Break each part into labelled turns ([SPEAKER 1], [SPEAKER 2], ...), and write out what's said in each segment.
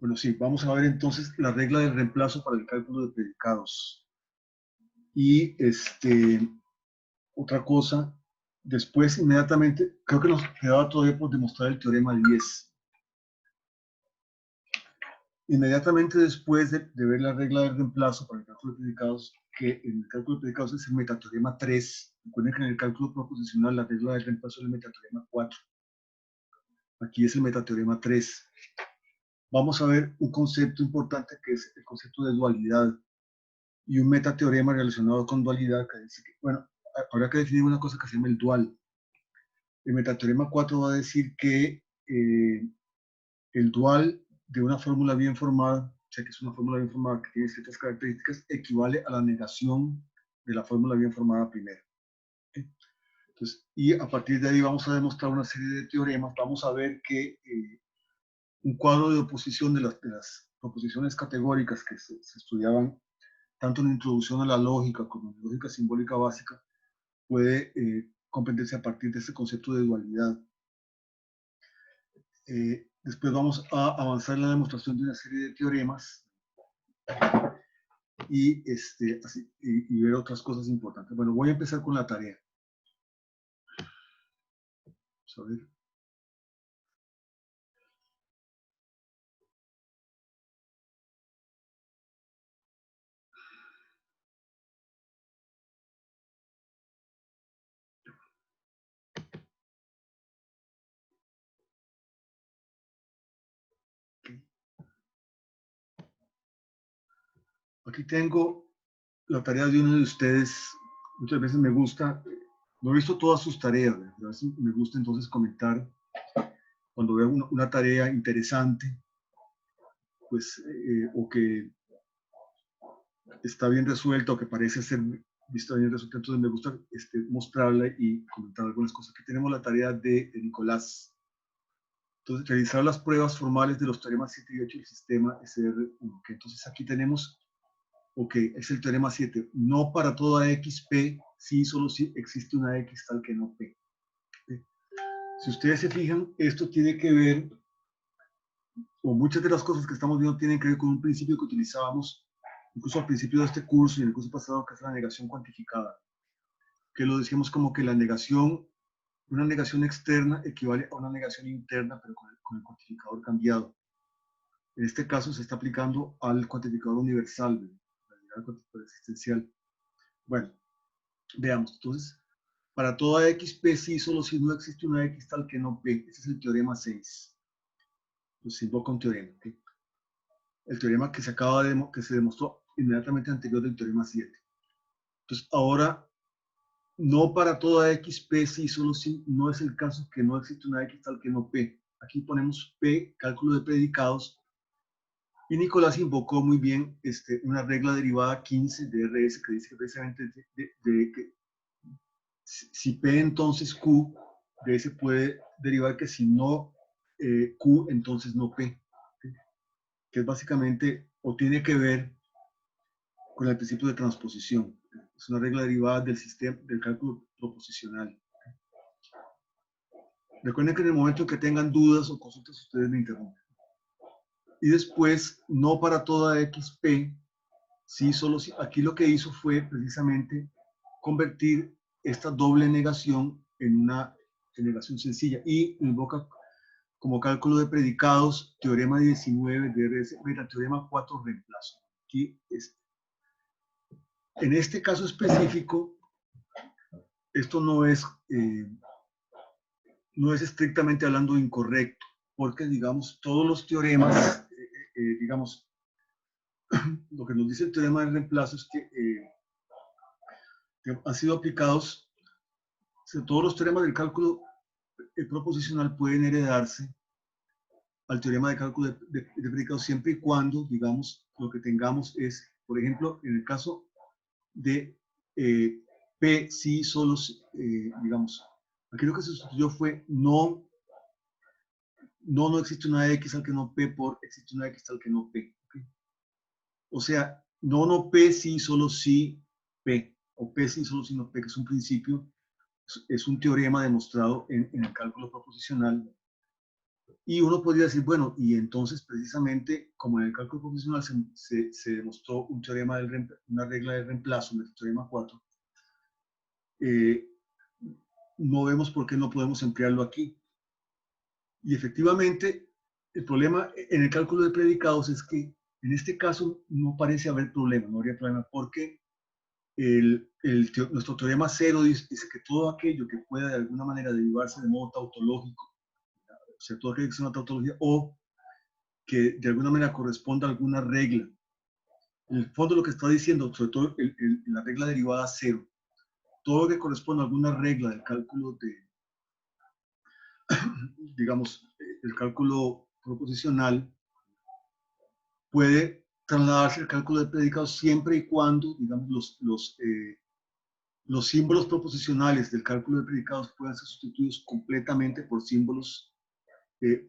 [SPEAKER 1] Bueno, sí, vamos a ver entonces la regla del reemplazo para el cálculo de predicados. Y otra cosa, después inmediatamente, creo que nos quedaba todavía por demostrar el teorema 10. Inmediatamente después de ver la regla del reemplazo para el cálculo de predicados, que en el cálculo de predicados es el metateorema 3. Recuerden que en el cálculo proposicional la regla del reemplazo es el metateorema 4. Aquí es el metateorema 3. Vamos a ver un concepto importante que es el concepto de dualidad y un metateorema relacionado con dualidad que dice que, bueno, habrá que definir una cosa que se llama el dual. El metateorema 4 va a decir que el dual de una fórmula bien formada, o sea que es una fórmula bien formada que tiene ciertas características, equivale a la negación de la fórmula bien formada primero. Entonces, y a partir de ahí vamos a demostrar una serie de teoremas. Vamos a ver que un cuadro de oposición de las proposiciones categóricas que se estudiaban tanto en introducción a la lógica como en lógica simbólica básica puede comprenderse a partir de este concepto de dualidad. Después vamos a avanzar en la demostración de una serie de teoremas y, y ver otras cosas importantes. Bueno, voy a empezar con la tarea. Vamos a ver. Aquí tengo la tarea de uno de ustedes. Muchas veces me gusta, no he visto todas sus tareas, a veces me gusta entonces comentar cuando veo una tarea interesante, pues, o que está bien resuelta o que parece ser vista bien resuelta, entonces me gusta mostrarla y comentar algunas cosas. Aquí tenemos la tarea de Nicolás. Entonces, realizar las pruebas formales de los teoremas 7 y 8 del sistema SR1. Que entonces aquí tenemos, ok, es el teorema 7. No para toda XP, sí, solo si existe una X tal que no P. Si ustedes se fijan, esto tiene que ver, o muchas de las cosas que estamos viendo tienen que ver con un principio que utilizábamos incluso al principio de este curso y en el curso pasado, que es la negación cuantificada, que lo decíamos como que la negación, una negación externa equivale a una negación interna, pero con el cuantificador cambiado. En este caso se está aplicando al cuantificador universal, al cuantificador existencial. Bueno, veamos. Entonces, para toda XP, sí, solo si no existe una X tal que no P. Ese es el teorema 6. Entonces se invoca un teorema. ¿Okay? El teorema que se demostró inmediatamente anterior del teorema 7. Entonces, ahora, no para toda XP, sí, solo si no es el caso que no existe una X tal que no P. Aquí ponemos P, cálculo de predicados. Y Nicolás invocó muy bien una regla derivada 15 de RS que dice precisamente que si P entonces Q, de ese puede derivar que si no Q, entonces no P. ¿Sí? Que es básicamente, o tiene que ver con el principio de transposición. Es una regla derivada del sistema del cálculo proposicional. Recuerden que en el momento en que tengan dudas o consultas, ustedes me interrumpen. Y después, no para toda XP, sí, solo si, aquí lo que hizo fue precisamente convertir esta doble negación en una negación sencilla y invoca como cálculo de predicados teorema 19 de RS, metateorema 4 reemplazo. Aquí en este caso específico, esto no es estrictamente hablando incorrecto, porque digamos todos los teoremas, digamos, lo que nos dice el teorema del reemplazo es que han sido aplicados, todos los teoremas del cálculo proposicional pueden heredarse al teorema de cálculo de predicados siempre y cuando, digamos, lo que tengamos es, por ejemplo, en el caso de P, sí, solo, digamos, aquí lo que se sustituyó fue no existe una X al que no P por existe una X al que no P. ¿Okay? O sea, no P, sí, solo sí P, o P, sí, solo sí, no P, que es un principio, es un teorema demostrado en el cálculo proposicional Y uno podría decir, bueno, y entonces precisamente como en el cálculo proposicional se demostró un teorema una regla de reemplazo, el teorema 4, no vemos por qué no podemos emplearlo aquí. Y efectivamente, el problema en el cálculo de predicados es que en este caso no parece haber problema, no habría problema, porque nuestro teorema 0 dice que todo aquello que pueda de alguna manera derivarse de modo tautológico, o sea, todo aquello que sea una tautología, o que de alguna manera corresponda a alguna regla. En el fondo lo que está diciendo, sobre todo la regla derivada 0, todo lo que corresponda a alguna regla del cálculo de, digamos, el cálculo proposicional, puede trasladarse al cálculo de predicados siempre y cuando, digamos, los símbolos proposicionales del cálculo de predicados puedan ser sustituidos completamente por símbolos,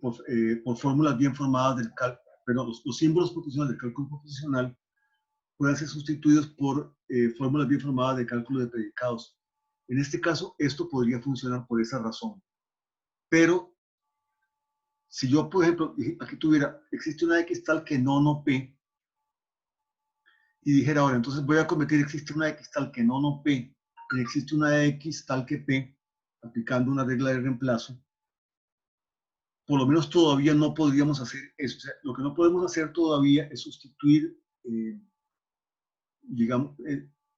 [SPEAKER 1] por fórmulas bien formadas del cálculo, perdón, los símbolos proposicionales del cálculo proposicional puedan ser sustituidos por fórmulas bien formadas de cálculo de predicados. En este caso, esto podría funcionar por esa razón. Pero, si yo, por ejemplo, aquí tuviera, existe una X tal que no P, y dijera, ahora, entonces voy a convertir, existe una X tal que no P, y existe una X tal que P, aplicando una regla de reemplazo, por lo menos todavía no podríamos hacer eso. O sea, lo que no podemos hacer todavía es sustituir, digamos,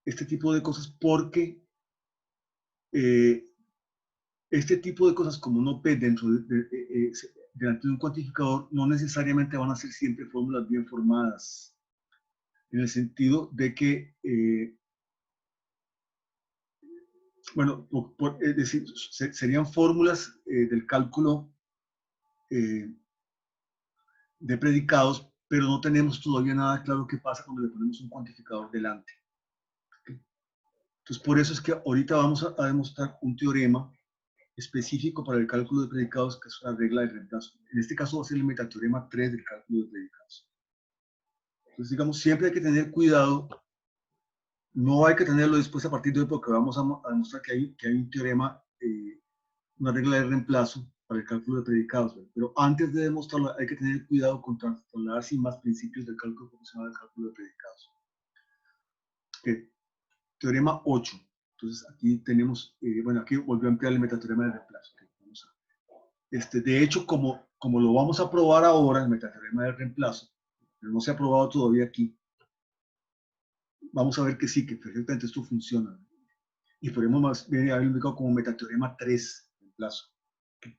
[SPEAKER 1] este tipo de cosas porque este tipo de cosas como no P dentro delante de un cuantificador no necesariamente van a ser siempre fórmulas bien formadas, en el sentido de que bueno, es decir, serían fórmulas del cálculo de predicados, pero no tenemos todavía nada claro qué pasa cuando le ponemos un cuantificador delante. ¿Okay? Entonces, por eso es que ahorita vamos a demostrar un teorema específico para el cálculo de predicados, que es una regla de reemplazo. En este caso va a ser el metateorema 3 del cálculo de predicados. Entonces, digamos, siempre hay que tener cuidado. No hay que tenerlo después a partir de hoy porque vamos a demostrar que hay un teorema, una regla de reemplazo para el cálculo de predicados. ¿Verdad? Pero antes de demostrarlo hay que tener cuidado con trasladar sin más principios del cálculo proposicional al cálculo de predicados. Okay. Teorema 8. Entonces aquí tenemos, bueno, aquí volvió a ampliar el metateorema de reemplazo. Okay. Vamos a, de hecho, como lo vamos a probar ahora, el metateorema de reemplazo, pero no se ha probado todavía aquí, vamos a ver que sí, que perfectamente esto funciona. Y podemos más bien haberlo indicado como metateorema 3 en plazo. Okay.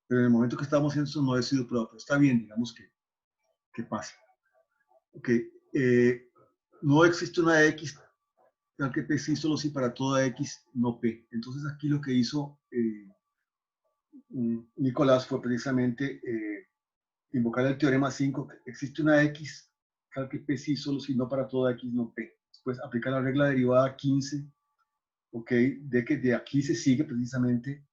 [SPEAKER 1] Pero en el momento que estamos haciendo eso no ha sido probado, pero está bien, digamos que pasa. Okay. No existe una X tal que P sí solo sí para toda X no P. Entonces aquí lo que hizo Nicolás fue precisamente invocar el teorema 5, que existe una X tal que P sí solo sí no para toda X no P. Después aplica la regla derivada 15, ok, de que de aquí se sigue precisamente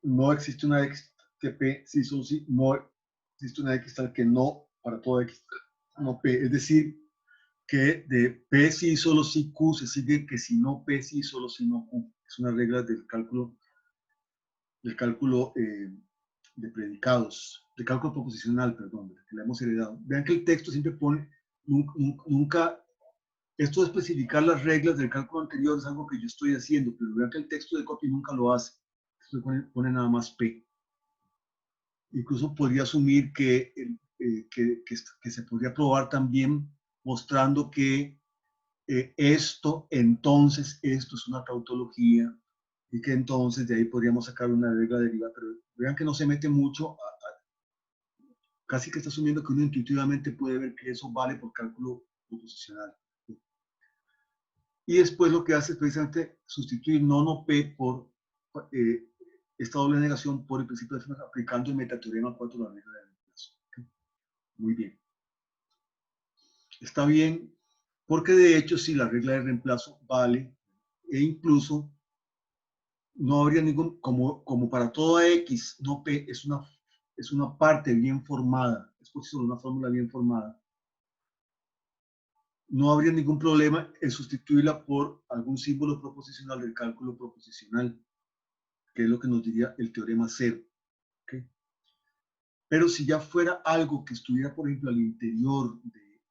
[SPEAKER 1] no existe una X que P sí solo sí, no existe una X tal que no para toda X no P. Es decir, que de P sí solo sí Q se sigue que si no P sí solo sí no Q. Es una regla del cálculo de predicados, del cálculo proposicional, perdón, que la hemos heredado. Vean que el texto siempre pone, nunca, esto de especificar las reglas del cálculo anterior es algo que yo estoy haciendo, pero vean que el texto de copy nunca lo hace. Esto pone nada más P. Incluso podría asumir que se podría probar también mostrando que esto es una tautología y que entonces de ahí podríamos sacar una regla derivada, pero vean que no se mete mucho, casi que está asumiendo que uno intuitivamente puede ver que eso vale por cálculo proposicional. Y después lo que hace es precisamente sustituir no P por esta doble negación por el principio de Fermat aplicando el metateorema 4 de la regla de reemplazo. ¿Okay? Muy bien. Está bien, porque de hecho si la regla de reemplazo vale, e incluso no habría ningún, como para toda X, no P es una parte bien formada, es por sí solo una fórmula bien formada, no habría ningún problema en sustituirla por algún símbolo proposicional del cálculo proposicional, que es lo que nos diría el teorema 0. Pero si ya fuera algo que estuviera, por ejemplo, al interior de,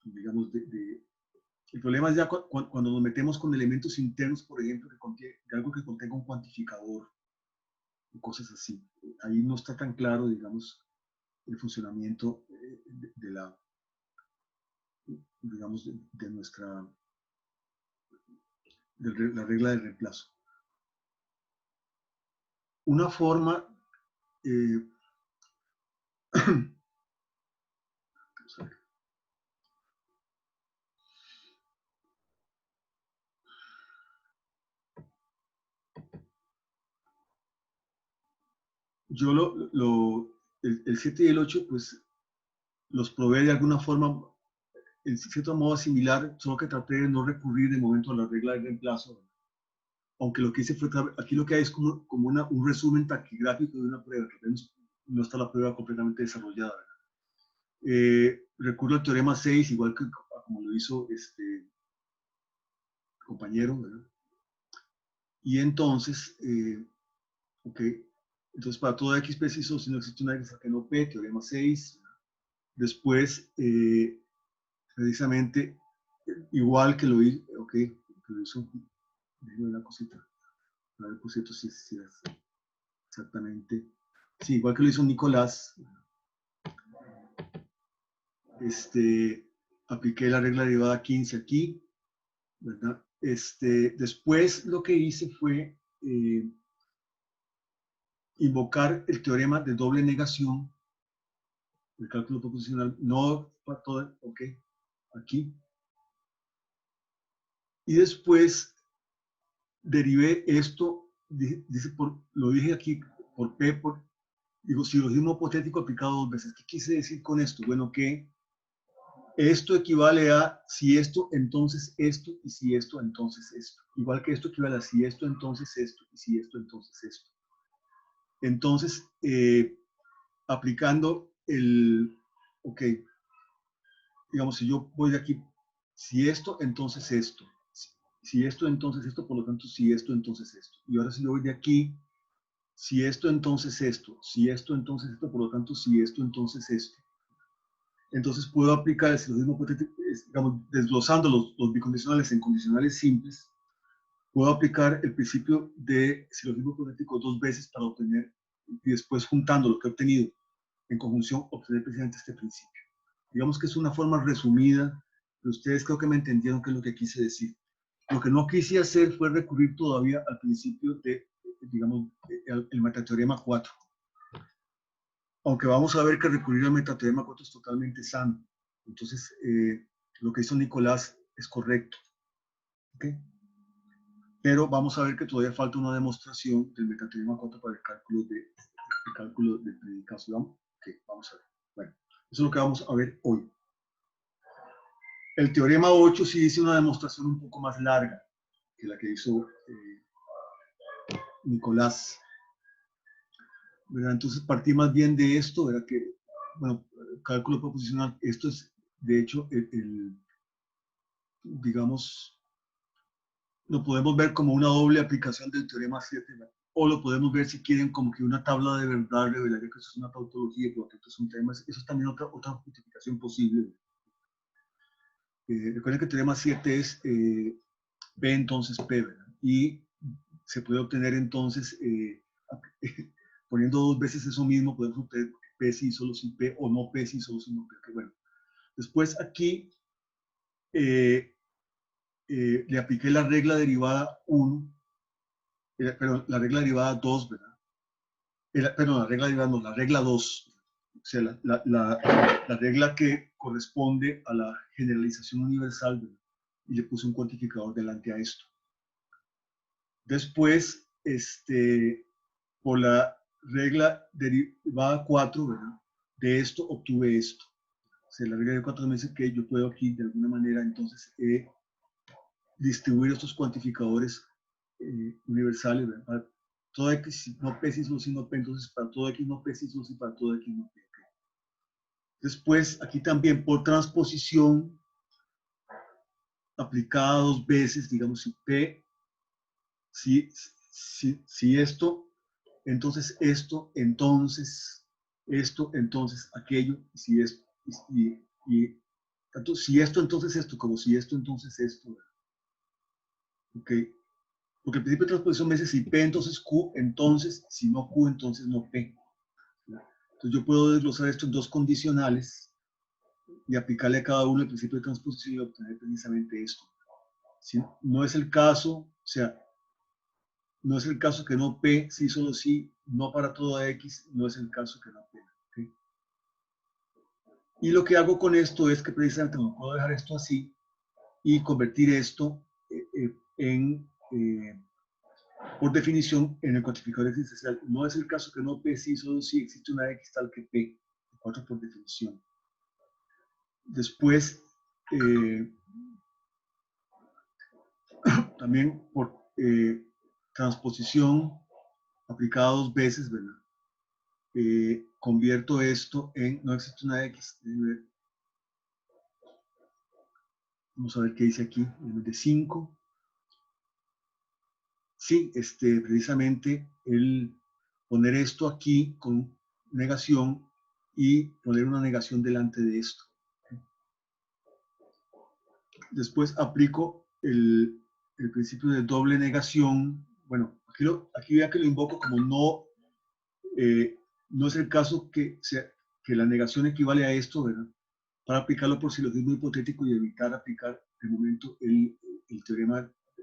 [SPEAKER 1] digamos, el problema es ya cuando nos metemos con elementos internos, por ejemplo, de algo que contenga un cuantificador, o cosas así. Ahí no está tan claro, digamos, el funcionamiento de la, digamos, de nuestra, de la regla de reemplazo. Una forma, yo el 7 y el 8, pues los probé de alguna forma, en cierto modo similar, solo que traté de no recurrir de momento a la regla de reemplazo. Aunque lo que hice fue, aquí lo que hay es como un resumen taquigráfico de una prueba, que no está la prueba completamente desarrollada. Recurro al teorema 6, igual que como lo hizo este compañero, ¿verdad? Y entonces, ok, entonces para todo X preciso, si no existe una X que no P, teorema 6. Después, precisamente, igual que lo hizo, ok, que lo hizo, déjame una cosita, a ver, por cierto, si es exactamente, sí, igual que lo hizo Nicolás, apliqué la regla derivada 15 aquí, ¿verdad? Después lo que hice fue invocar el teorema de doble negación, el cálculo proposicional, no para todo, ok, aquí. Y después derivé esto, lo dije aquí por P, digo, silogismo hipotético aplicado dos veces. ¿Qué quise decir con esto? Bueno, que esto equivale a si esto, entonces esto, y si esto, entonces esto. Igual que esto equivale a si esto, entonces esto, y si esto, entonces esto. Entonces, aplicando ok, digamos, si yo voy de aquí, si esto, entonces esto. Si esto, entonces esto, por lo tanto, si esto, entonces esto. Y ahora si yo voy de aquí, si esto, entonces esto. Si esto, entonces esto, por lo tanto, si esto, entonces esto. Entonces puedo aplicar el silogismo hipotético, digamos, desglosando los bicondicionales en condicionales simples, puedo aplicar el principio de silogismo hipotético dos veces para obtener, y después juntando lo que he obtenido en conjunción, obtener precisamente este principio. Digamos que es una forma resumida, pero ustedes creo que me entendieron qué es lo que quise decir. Lo que no quise hacer fue recurrir todavía al principio de, digamos, el metateorema 4. Aunque vamos a ver que recurrir al metateorema 4 es totalmente sano. Entonces, lo que hizo Nicolás es correcto. ¿Okay? Pero vamos a ver que todavía falta una demostración del metateorema 4 para el cálculo de predicación. Okay, vamos a ver. Bueno, eso es lo que vamos a ver hoy. El teorema 8 sí dice una demostración un poco más larga que la que hizo Nicolás. ¿Verdad? Entonces partí más bien de esto, ¿verdad? Que, bueno, cálculo proposicional, esto es de hecho digamos, lo podemos ver como una doble aplicación del teorema 7, ¿verdad? O lo podemos ver si quieren como que una tabla de verdad revelaría que eso es una tautología, por lo tanto es un tema, eso es también otra justificación posible. Recuerden que el teorema 7 es P entonces P, ¿verdad? Y se puede obtener entonces, poniendo dos veces eso mismo, podemos obtener P sí solo sin P, o no P sí solo sin P. Que bueno. Después aquí le apliqué la regla derivada 1, pero la regla derivada 2, ¿verdad? Perdón, la regla derivada no, la regla 2. O sea, la regla que corresponde a la generalización universal, ¿verdad? Y le puse un cuantificador delante a esto. Después, por la regla derivada 4, ¿verdad? De esto obtuve esto. O sea, la regla de 4 me dice que yo puedo aquí de alguna manera entonces distribuir estos cuantificadores universales, ¿verdad? Para todo X no P sino sino P, entonces para todo X no P sino y para todo X no P. Después, aquí también por transposición aplicada dos veces, digamos, si P, si esto, entonces esto, entonces esto, entonces aquello, si esto, tanto si esto, entonces esto, como si esto, entonces esto. ¿Ok? Porque el principio de transposición me dice si P, entonces Q, entonces, si no Q, entonces no P. Entonces yo puedo desglosar esto en dos condicionales y aplicarle a cada uno el principio de transposición y obtener precisamente esto. Si no es el caso, o sea, no es el caso que no P, sí, solo sí, no para toda X, no es el caso que no P. ¿Okay? Y lo que hago con esto es que precisamente no puedo dejar esto así y convertir esto en, por definición, en el cuantificador existencial. No es el caso que no P, sí, solo sí existe una X tal que P, 4 por definición. Después, también por transposición aplicada dos veces, ¿verdad? Convierto esto en, no existe una X, vamos a ver qué dice aquí, de 5. Sí, precisamente el poner esto aquí con negación y poner una negación delante de esto. Después aplico el principio de doble negación. Bueno, aquí vea que lo invoco como no, no es el caso que la negación equivale a esto, ¿verdad? Para aplicarlo por silogismo hipotético y evitar aplicar de momento el teorema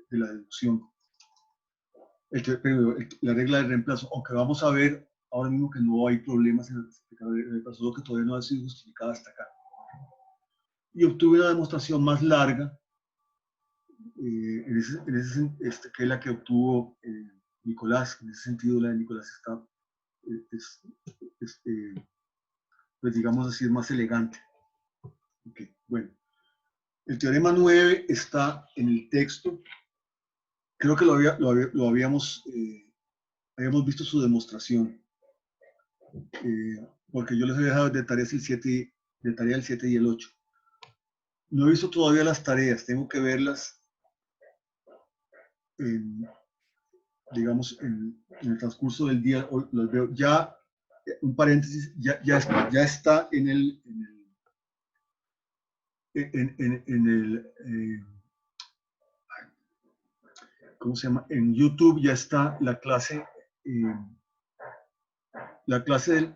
[SPEAKER 1] de la deducción. La regla de reemplazo, aunque vamos a ver ahora mismo que no hay problemas en la regla de reemplazo, solo que todavía no ha sido justificada hasta acá. Y obtuve una demostración más larga, que es la que obtuvo Nicolás. En ese sentido, la de Nicolás está, pues digamos así, es más elegante. Okay, bueno. El teorema 9 está en el texto. Creo que habíamos visto su demostración. Porque yo les he dejado de tareas el 7, de tarea el 7 y el 8. No he visto todavía las tareas, tengo que verlas, digamos, en el transcurso del día. Hoy las veo. Ya, un paréntesis, ya está en el ¿cómo se llama? En YouTube ya está la clase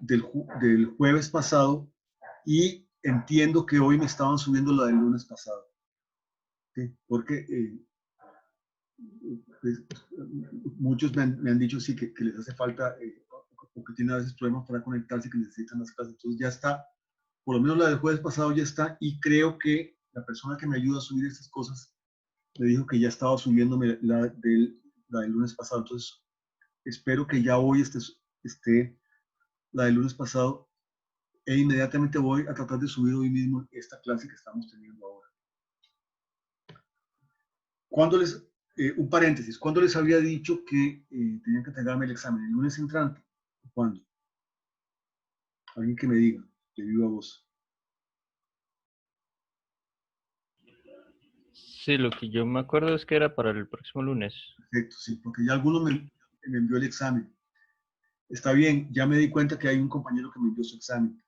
[SPEAKER 1] del jueves pasado, y entiendo que hoy me estaban subiendo la del lunes pasado. ¿Sí? Porque pues, muchos me han dicho sí que les hace falta o que tienen a veces problemas para conectarse, que necesitan las clases. Entonces ya está, por lo menos la del jueves pasado ya está, y creo que la persona que me ayuda a subir estas cosas me dijo que ya estaba subiéndome la del lunes pasado. Entonces espero que ya hoy esté la del lunes pasado, e inmediatamente voy a tratar de subir hoy mismo esta clase que estamos teniendo ahora. Un paréntesis, ¿cuándo les había dicho que tenían que entregarme el examen? ¿El lunes entrante? ¿Cuándo? Alguien que me diga, de viva voz.
[SPEAKER 2] Sí, lo que yo me acuerdo es que era para el próximo lunes.
[SPEAKER 1] Perfecto, sí, porque ya alguno me envió el examen. Está bien, ya me di cuenta que hay un compañero que me envió su examen.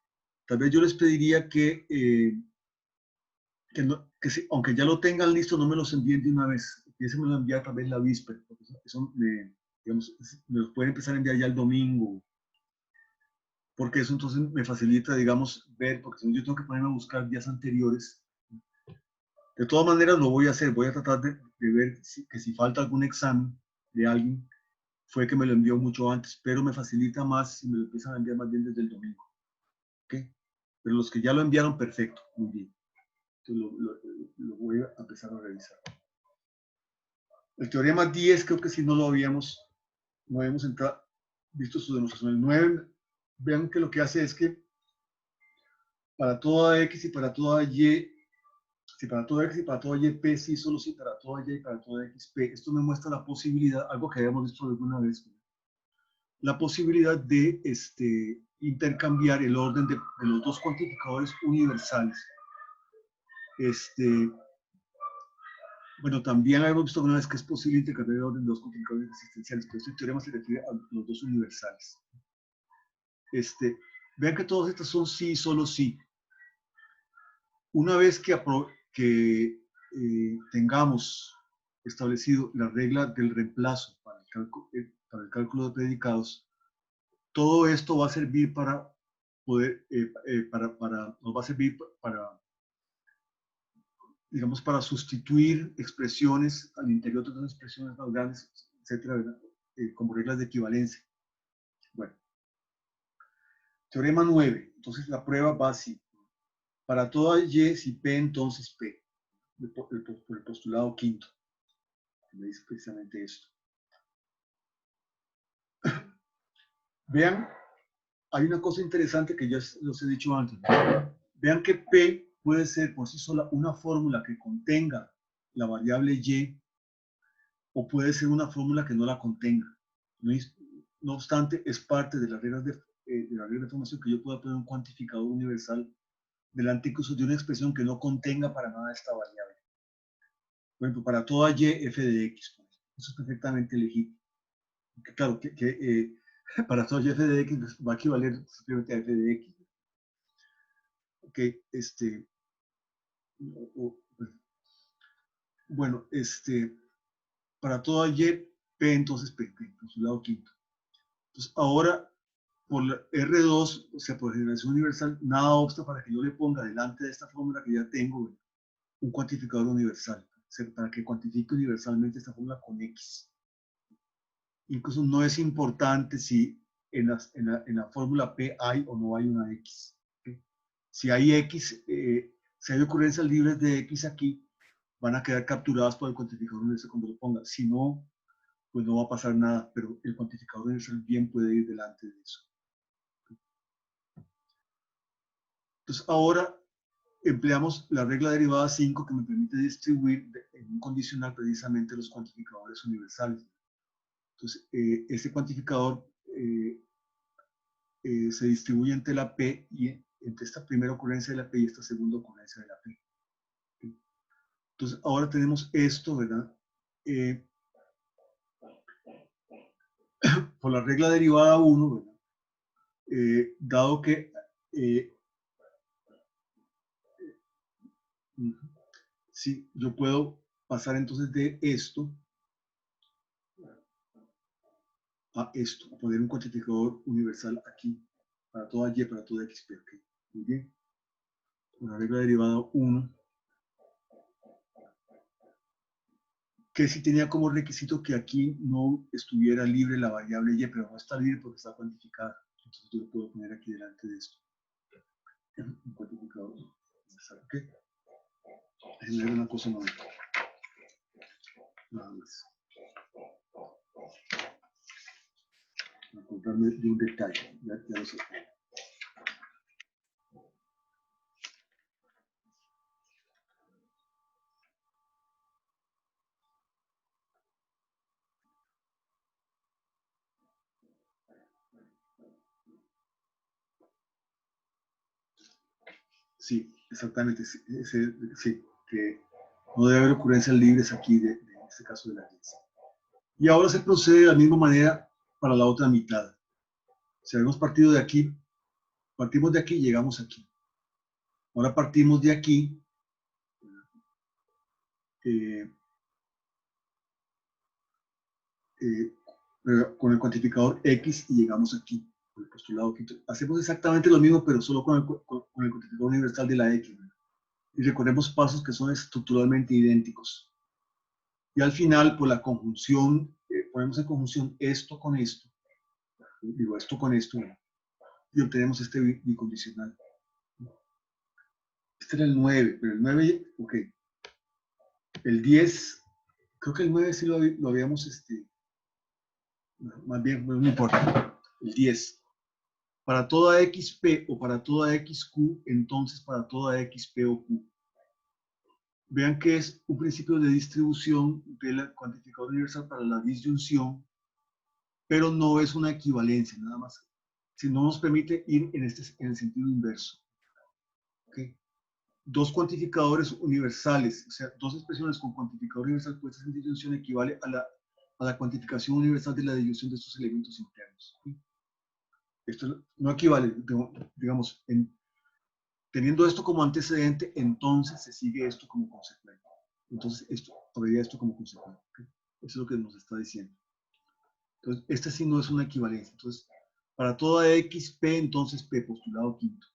[SPEAKER 1] Tal vez yo les pediría que aunque ya lo tengan listo, no me los envíen de una vez. Empiecen a enviar tal vez la víspera, porque eso digamos, me los pueden empezar a enviar ya el domingo, porque eso entonces me facilita, digamos, ver, porque yo tengo que ponerme a buscar días anteriores. De todas maneras lo voy a hacer, voy a tratar de ver que si falta algún examen de alguien, fue que me lo envió mucho antes, pero me facilita más si me lo empiezan a enviar más bien desde el domingo. ¿Ok? Pero los que ya lo enviaron, perfecto, muy bien. Entonces lo voy a empezar a revisar. El teorema 10 creo que si no habíamos visto su demostración. El 9, vean que lo que hace es que para toda X y para toda Y, si para toda X y para toda Y, P sí, solo si para toda Y y para toda X, P. Esto me muestra la posibilidad, algo que habíamos visto alguna vez, la posibilidad de intercambiar el orden de los dos cuantificadores universales. Bueno, también habíamos visto una vez que es posible intercambiar el orden de dos cuantificadores existenciales, pero este teorema se refiere a los dos universales. Vean que todas estas son sí, solo sí. Una vez que tengamos establecido la regla del reemplazo para el cálculo de predicados, todo esto va a servir para poder, nos va a servir para, digamos, para sustituir expresiones al interior de otras expresiones más grandes, etcétera, como reglas de equivalencia. Bueno, teorema 9. Entonces la prueba va así. Para toda y, si P, entonces P. El postulado quinto. Me dice precisamente esto. Vean, hay una cosa interesante que ya los he dicho antes, ¿no? Vean que P puede ser por sí sola una fórmula que contenga la variable Y, o puede ser una fórmula que no la contenga. No obstante, es parte de las reglas de formación que yo pueda poner un cuantificador universal delante incluso de una expresión que no contenga para nada esta variable. Por ejemplo, para toda Y, f de x. Eso es perfectamente legítimo. Claro, para toda Y, f de x va a equivaler simplemente a f de x. Ok, bueno, para toda Y, P, entonces P, por su lado quinto. Entonces, ahora, por la R2, o sea, por generación universal, nada obsta para que yo le ponga delante de esta fórmula que ya tengo un cuantificador universal, o sea, para que cuantifique universalmente esta fórmula con X. Incluso no es importante si en la fórmula P hay o no hay una X. ¿Okay? Si hay X, si hay ocurrencias libres de X aquí, van a quedar capturadas por el cuantificador universal cuando lo ponga. Si no, pues no va a pasar nada, pero el cuantificador universal bien puede ir delante de eso. Entonces, ahora empleamos la regla derivada 5 que me permite distribuir en un condicional precisamente los cuantificadores universales. Entonces, este cuantificador se distribuye entre la P y entre esta primera ocurrencia de la P y esta segunda ocurrencia de la P. Entonces, ahora tenemos esto, ¿verdad? Por la regla derivada 1, ¿verdad? Dado que sí, yo puedo pasar entonces de esto a esto, a poner un cuantificador universal aquí, para toda Y, para toda X, ¿ok? Muy bien. Con la regla derivada 1, que sí tenía como requisito que aquí no estuviera libre la variable Y, pero no está libre porque está cuantificada. Entonces yo lo puedo poner aquí delante de esto. Un cuantificador universal, ¿ok? Déjenme ver una cosa más. Nada más. Para contarme de un detalle, ya lo sé. Sí, exactamente. Sí, que no debe haber ocurrencias libres aquí, en este caso de la agencia. Y ahora se procede de la misma manera para la otra mitad. Si hemos partido de aquí, partimos de aquí y llegamos aquí. Ahora partimos de aquí con el cuantificador X y llegamos aquí, con el postulado quinto. Hacemos exactamente lo mismo, pero solo con el cuantificador universal de la X. Y recordemos pasos que son estructuralmente idénticos. Y al final, por la conjunción, ponemos en conjunción esto con esto, digo esto con esto, y obtenemos este bicondicional. Este era el 9, pero el 9, ok. El 10, creo que el 9 sí lo habíamos, más bien, no importa. El 10. Para toda xp o para toda xq, entonces para toda xp o q. Vean que es un principio de distribución del cuantificador universal para la disyunción, pero no es una equivalencia, nada más. Si no nos permite ir en el sentido inverso. ¿Okay? Dos cuantificadores universales, o sea, dos expresiones con cuantificador universal puestas en disyunción equivale a la cuantificación universal de la disyunción de estos elementos internos. ¿Sí? esto no equivale, digamos, teniendo esto como antecedente, entonces se sigue esto como consecuente. Entonces, habría esto como consecuente. ¿Okay? Eso es lo que nos está diciendo. Entonces, este sí no es una equivalencia. Entonces, para toda x, p, entonces p, postulado quinto.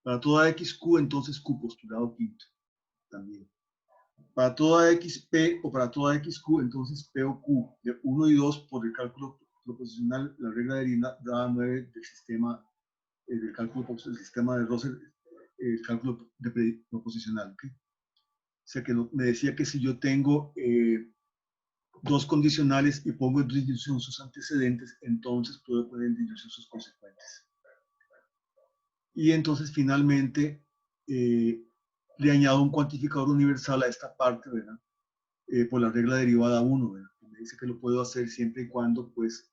[SPEAKER 1] Para toda x, q, entonces q, postulado quinto. También. Para toda x, p, o para toda x, q, entonces p o q, de 1 y 2 por el cálculo proposicional, la regla derivada 9 del sistema, del cálculo del sistema de Russell, el cálculo proposicional. ¿Okay? O sea que me decía que si yo tengo dos condicionales y pongo en disyunción sus antecedentes, entonces puedo poner en disyunción sus consecuentes. Y entonces finalmente le añado un cuantificador universal a esta parte, ¿verdad? Por la regla derivada 1, ¿verdad? Me dice que lo puedo hacer siempre y cuando pues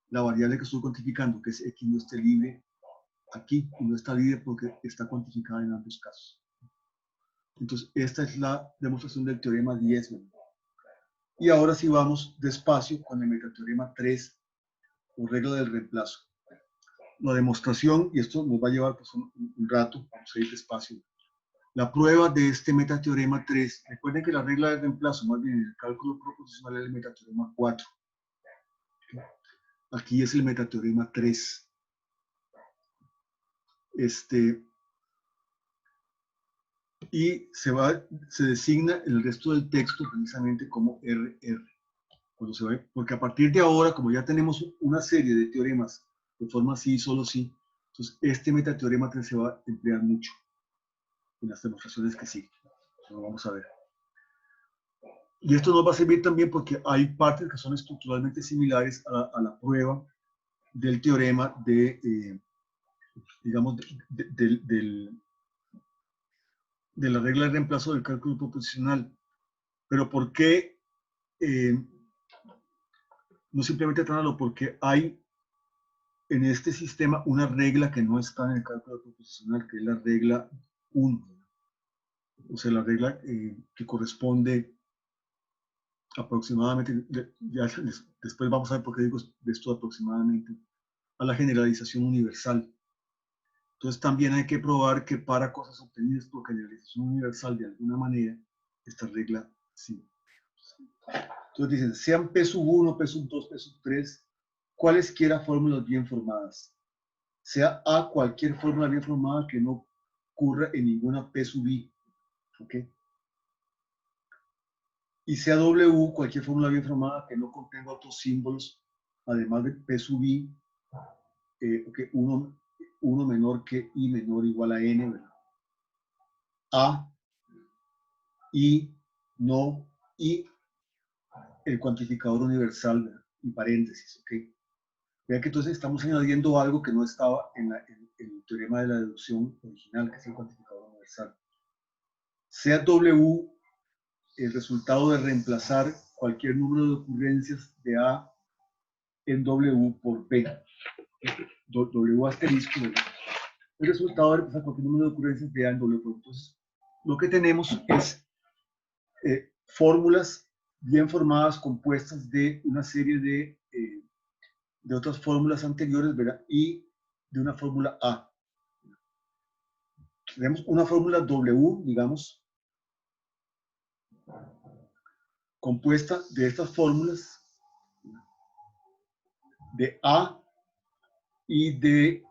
[SPEAKER 1] la variable que estoy cuantificando, que es x, no esté libre aquí, y no está libre porque está cuantificada en ambos casos. Entonces, esta es la demostración del teorema 10. ¿verdad? Y ahora sí vamos despacio con el metateorema 3, o regla del reemplazo. La demostración, y esto nos va a llevar pues, un rato, vamos a ir despacio. La prueba de este metateorema 3, recuerden que la regla del reemplazo, más bien el cálculo proposicional, es el metateorema 4. Aquí es el metateorema 3. Y se designa el resto del texto precisamente como RR. Cuando se va, porque a partir de ahora, como ya tenemos una serie de teoremas de forma sí y solo sí, entonces este metateorema 3 se va a emplear mucho en las demostraciones que siguen. Lo vamos a ver. Y esto nos va a servir también porque hay partes que son estructuralmente similares a la prueba del teorema de, digamos, de la regla de reemplazo del cálculo proposicional. Pero ¿por qué? No simplemente tránsito, porque hay en este sistema una regla que no está en el cálculo proposicional, que es la regla 1. O sea, la regla que corresponde aproximadamente, ya después vamos a ver por qué digo esto aproximadamente, a la generalización universal. Entonces también hay que probar que para cosas obtenidas por generalización universal de alguna manera, esta regla sí. Entonces dicen, sean P sub 1, P sub 2, P sub 3, cualesquiera fórmulas bien formadas. Sea A cualquier fórmula bien formada que no ocurra en ninguna P sub I. ¿Okay? Y sea W cualquier fórmula bien formada que no contenga otros símbolos, además de P sub I, okay, uno menor que I menor o igual a N, ¿verdad? A, I, no, y el cuantificador universal, ¿verdad? Y paréntesis, ¿ok? Vean que entonces estamos añadiendo algo que no estaba en el teorema de la deducción original, que es el cuantificador universal. Sea W el resultado de reemplazar cualquier número de ocurrencias de A en W por B. W asterisco, ¿verdad? El resultado de reemplazar cualquier número de ocurrencias de A en W por B. Entonces, lo que tenemos es fórmulas bien formadas compuestas de una serie de otras fórmulas anteriores, ¿verdad? Y de una fórmula A. Tenemos una fórmula W, digamos, compuesta de estas fórmulas de A y de,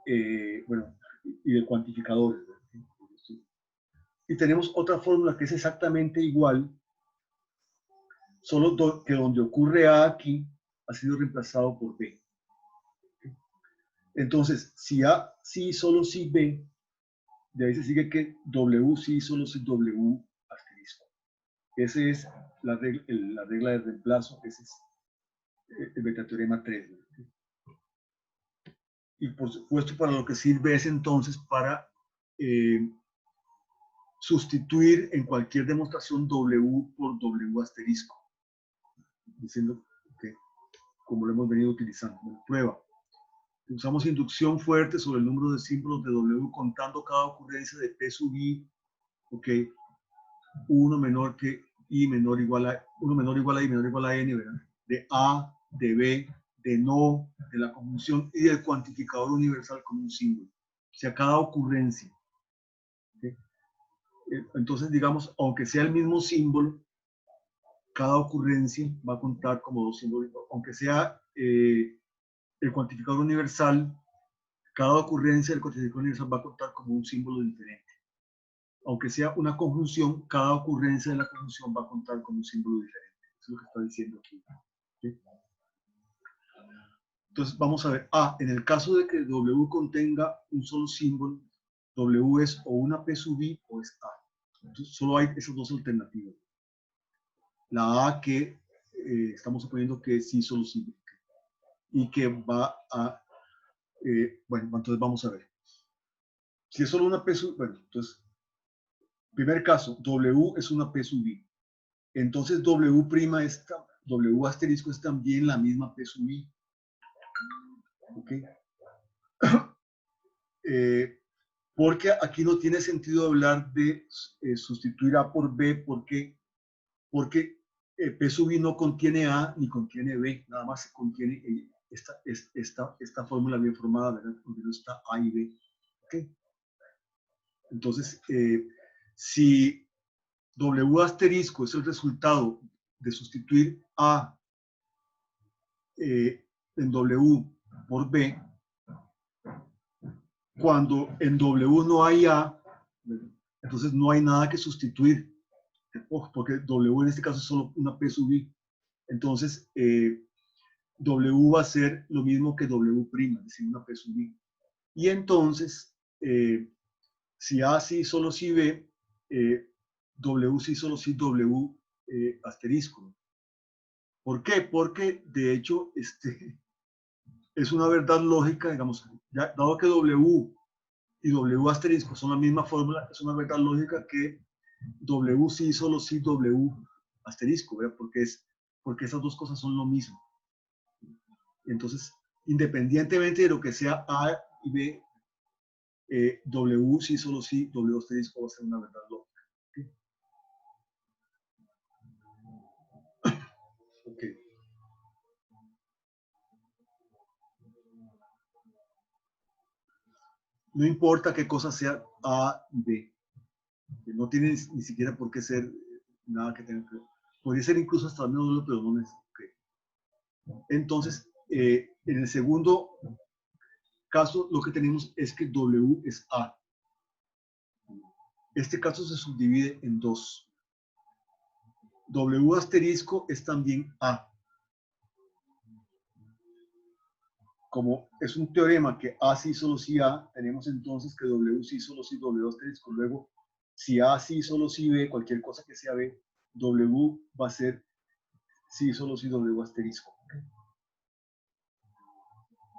[SPEAKER 1] bueno, y del cuantificador. Y tenemos otra fórmula que es exactamente igual, solo que donde ocurre A aquí ha sido reemplazado por B. Entonces, si A sí, solo si B, de ahí se sigue que W sí, solo si W asterisco. Esa es la regla de reemplazo, ese es el metateorema 3. Y por supuesto, para lo que sirve es entonces para sustituir en cualquier demostración W por W asterisco, diciendo que como lo hemos venido utilizando. Prueba. Usamos inducción fuerte sobre el número de símbolos de W contando cada ocurrencia de P sub I, ok, 1 menor que I menor igual a, 1 menor igual a I menor igual a N, ¿verdad? De A, de B, de no, de la conjunción y del cuantificador universal como un símbolo. O sea, cada ocurrencia. ¿Sí? Entonces, digamos, aunque sea el mismo símbolo, cada ocurrencia va a contar como dos símbolos. Aunque sea el cuantificador universal, cada ocurrencia del cuantificador universal va a contar como un símbolo diferente. Aunque sea una conjunción, cada ocurrencia de la conjunción va a contar como un símbolo diferente. Eso es lo que está diciendo aquí. ¿Sí? Entonces vamos a ver, en el caso de que W contenga un solo símbolo, W es o una P sub I o es A. Entonces solo hay esas dos alternativas. La A que estamos suponiendo que es sí solo sí y que va a, bueno, entonces vamos a ver. Si es solo una P sub, bueno, entonces, primer caso, W es una P sub I. Entonces W' esta, W asterisco es también la misma P sub I. ¿Ok? Porque aquí no tiene sentido hablar de sustituir A por B porque P sub I no contiene A ni contiene B, nada más contiene esta fórmula bien formada, ¿verdad? Donde no está A y B. ¿Okay? Entonces, si W asterisco es el resultado de sustituir A en W por B, cuando en W no hay A, entonces no hay nada que sustituir, porque W en este caso es solo una P sub I. Entonces, W va a ser lo mismo que W', es decir, una P sub I. Y entonces, si A sí, solo si B, W sí, solo si W asterisco. ¿Por qué? Porque, de hecho, es una verdad lógica, digamos, ya, dado que W y W asterisco son la misma fórmula, es una verdad lógica que W sí, solo si W asterisco, ¿verdad? Porque esas dos cosas son lo mismo. Entonces, independientemente de lo que sea A y B, W sí, solo sí, W asterisco va a ser una verdad lógica. ¿Okay? Okay. No importa qué cosa sea A y B. No tiene ni siquiera por qué ser nada que tenga que ver. Podría ser incluso hasta el menos, pero no es. Okay. Entonces, en el segundo caso, lo que tenemos es que W es A. Este caso se subdivide en dos. W asterisco es también A. Como es un teorema que A sí solo sí A, tenemos entonces que W sí solo sí W asterisco. Luego, si A sí solo sí B, cualquier cosa que sea B, W va a ser sí solo sí W asterisco.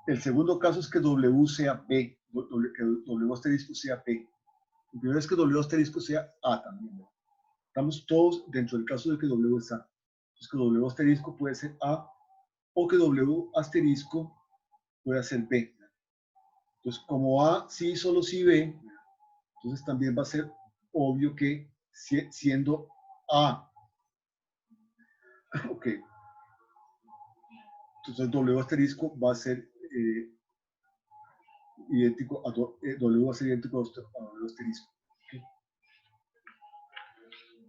[SPEAKER 1] El segundo caso es que W sea P, que W asterisco sea P. El primero es que W asterisco sea A también. ¿No? Estamos todos dentro del caso de que W es A. Entonces que W asterisco puede ser A o que W asterisco puede ser B. Entonces como A sí solo sí B, entonces también va a ser obvio que siendo A, ok, entonces W asterisco va a ser idéntico a W va a ser idéntico a W asterisco. Okay.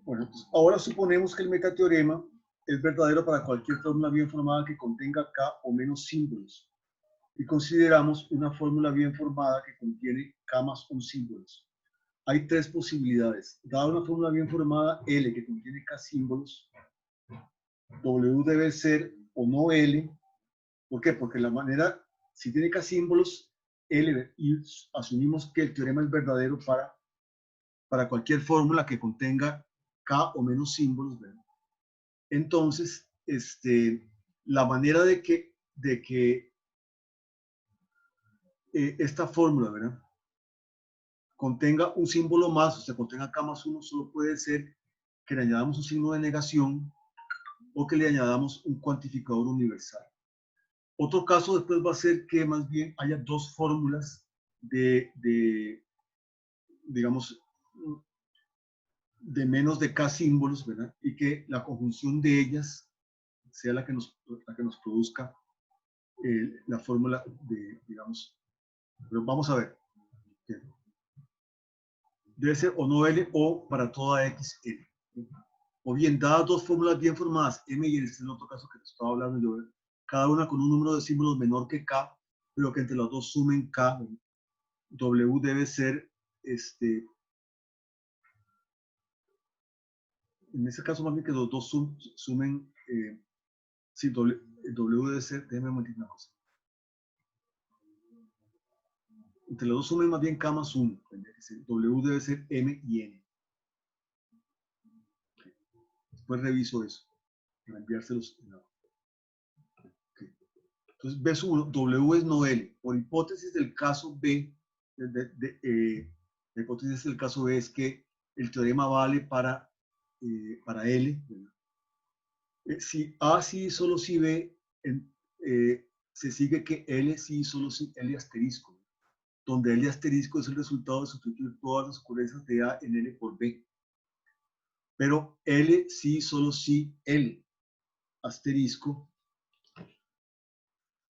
[SPEAKER 1] Bueno, entonces, ahora suponemos que el metateorema es verdadero para cualquier fórmula bien formada que contenga K o menos símbolos. Y consideramos una fórmula bien formada que contiene K más un símbolos. Hay tres posibilidades. Dada una fórmula bien formada L que contiene K símbolos, W debe ser o no L. ¿Por qué? Porque la manera, si tiene K símbolos, L, y asumimos que el teorema es verdadero para cualquier fórmula que contenga K o menos símbolos, ¿verdad? Entonces, la manera de que esta fórmula, ¿verdad?, contenga un símbolo más, o sea, contenga K más 1, solo puede ser que le añadamos un signo de negación o que le añadamos un cuantificador universal. Otro caso después va a ser que más bien haya dos fórmulas digamos, de menos de K símbolos, ¿verdad? Y que la conjunción de ellas sea la que nos produzca la fórmula de, digamos, pero vamos a ver. Debe ser o no L o para toda X, L. O bien, dadas dos fórmulas bien formadas, M y en este otro caso que te estaba hablando yo, cada una con un número de símbolos menor que K, pero que entre las dos sumen K, W debe ser, en este caso más bien que los dos sumen, sí, W debe ser, déjeme mentir una cosa. Entre los dos sumen más bien K más 1, W debe ser M y N. Después reviso eso, para enviárselos. Okay. Entonces, B1, W es no L. Por hipótesis del caso B, la hipótesis del caso B es que el teorema vale para L. Si A sí, solo si B, se sigue que L sí, solo si L asterisco, donde L asterisco es el resultado de sustituir todas las ocurrencias de A en L por B. Pero L sí, solo si L asterisco,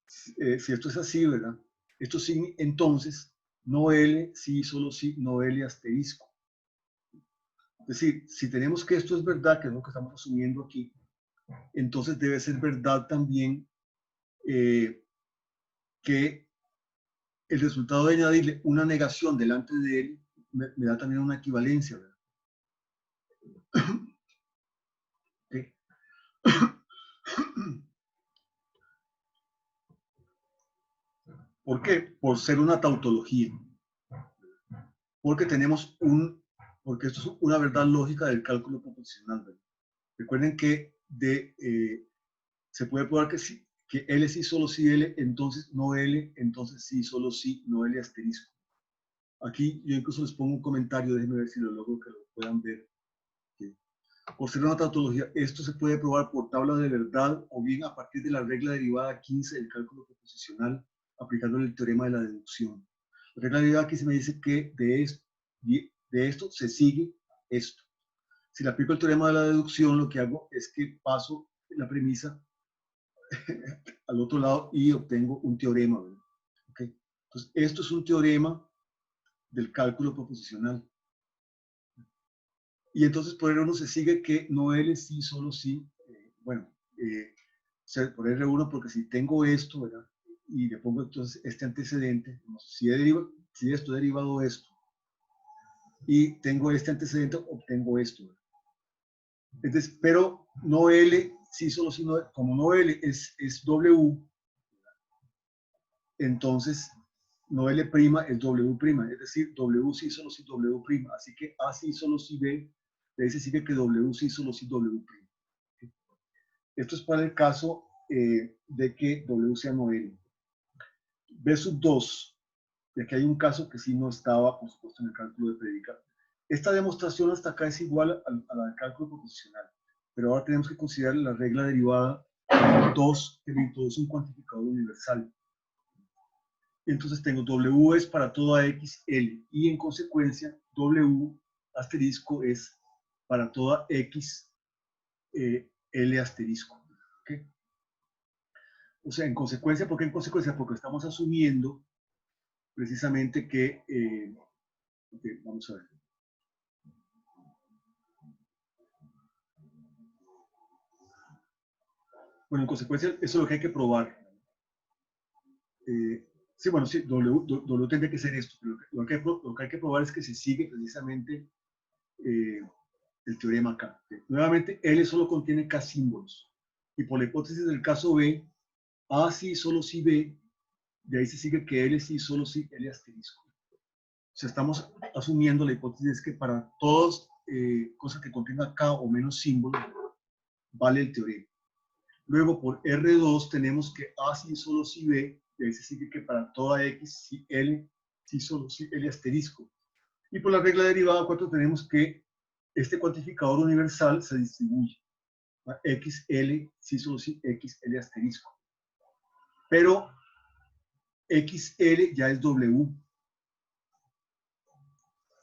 [SPEAKER 1] si esto es así, ¿verdad? Esto sí, entonces, no L, sí, solo sí, no L asterisco. Es decir, si tenemos que esto es verdad, que es lo que estamos asumiendo aquí, entonces debe ser verdad también que el resultado de añadirle una negación delante de él me da también una equivalencia, ¿verdad? ¿Okay? ¿Por qué? Por ser una tautología. Porque porque esto es una verdad lógica del cálculo proposicional, ¿verdad? Recuerden que se puede probar que L sí, solo sí L, entonces no L, entonces sí, solo sí, no L asterisco. Aquí yo incluso les pongo un comentario, déjenme ver si lo logro que lo puedan ver. Por ser una tautología, esto se puede probar por tabla de verdad o bien a partir de la regla derivada 15 del cálculo proposicional, aplicando el teorema de la deducción. La regla derivada 15 me dice que de esto se sigue esto. Si le aplico el teorema de la deducción, lo que hago es que paso la premisa al otro lado y obtengo un teorema, ¿verdad? ¿Okay? Entonces, esto es un teorema del cálculo proposicional. Y entonces por R1 se sigue que no L sí, solo sí, por R1 porque si tengo esto, ¿verdad? Y le pongo entonces este antecedente, si esto derivado de esto, y tengo este antecedente, obtengo esto, ¿verdad? Entonces, pero no L, sí, solo sí, no, como no L es W, entonces no L' es W', es decir, W sí, solo sí, W', así que A sí, solo sí B, de ahí se sigue que W sí, solo sí, W'. Esto es para el caso de que W sea no L. B2, de que hay un caso que sí no estaba, por supuesto, en el cálculo de predica. Esta demostración hasta acá es igual a la del cálculo proposicional, pero ahora tenemos que considerar la regla derivada 2, que me introduce un cuantificador universal. Entonces tengo W es para toda X, L, y en consecuencia W asterisco es para toda X, L asterisco. ¿Okay? O sea, en consecuencia, ¿por qué en consecuencia? Porque estamos asumiendo precisamente que, okay, vamos a ver. Bueno, en consecuencia, eso es lo que hay que probar. Sí, bueno, sí, W tendría que ser esto, pero lo que hay que probar es que se sigue precisamente el teorema K. Nuevamente, L solo contiene K símbolos. Y por la hipótesis del caso B, A sí, solo sí B, de ahí se sigue que L sí, solo sí L asterisco. O sea, estamos asumiendo la hipótesis es que para todas cosas que contengan K o menos símbolos, vale el teorema. Luego, por R2 tenemos que A sí, solo sí B, de ahí se sigue que para toda X, sí L, sí, solo sí L asterisco. Y por la regla derivada 4 tenemos que este cuantificador universal se distribuye. XL, sí, solo sí, XL asterisco. Pero XL ya es W.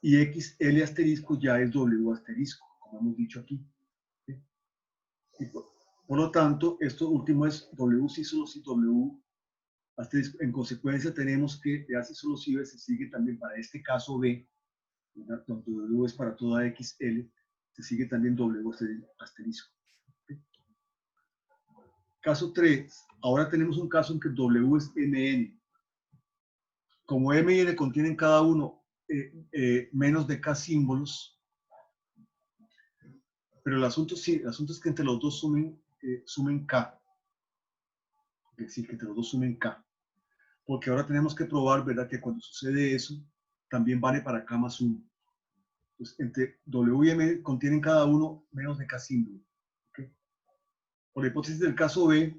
[SPEAKER 1] Y XL asterisco ya es W asterisco, como hemos dicho aquí. ¿Sí? Y por lo tanto, esto último es W sí, solo sí, W asterisco. En consecuencia, tenemos que de A si solo si B se sigue también para este caso B, ¿verdad? Donde W es para toda XL, se sigue también W asterisco. ¿Okay? Caso 3, ahora tenemos un caso en que W es MN. Como M y N contienen cada uno menos de K símbolos, pero el asunto es que entre los dos sumen K. Es decir, que entre los dos sumen K. Porque ahora tenemos que probar, ¿verdad?, que cuando sucede eso, también vale para K más 1. Entonces, entre W y M contienen cada uno menos de K símbolo. ¿Okay? Por la hipótesis del caso B,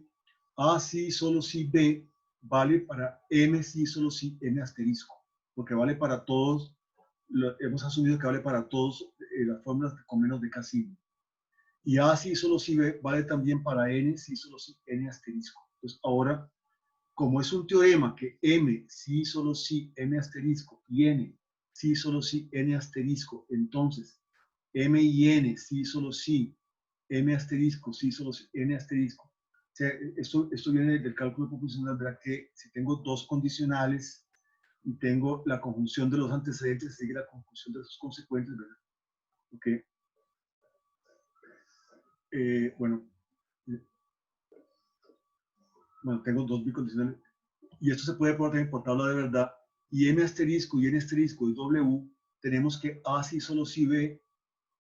[SPEAKER 1] A sí, solo si B vale para M sí, solo si M asterisco. Porque vale para todos, hemos asumido que vale para todos las fórmulas con menos de K símbolo. Y A sí, solo si B vale también para N sí, solo si N asterisco. Entonces, ahora, como es un teorema que M sí, solo si M asterisco y N sí, solo si N asterisco, entonces M y N sí, solo si M asterisco, sí, solo si N asterisco. O sea, esto viene del cálculo proposicional, ¿verdad? Que si tengo dos condicionales y tengo la conjunción de los antecedentes, sigue la conjunción de sus consecuencias, ¿verdad? Ok. Bueno, tengo dos bicondicionales. Y esto se puede probar también por tabla de verdad. Y M asterisco y N asterisco y W, tenemos que A sí solo si B,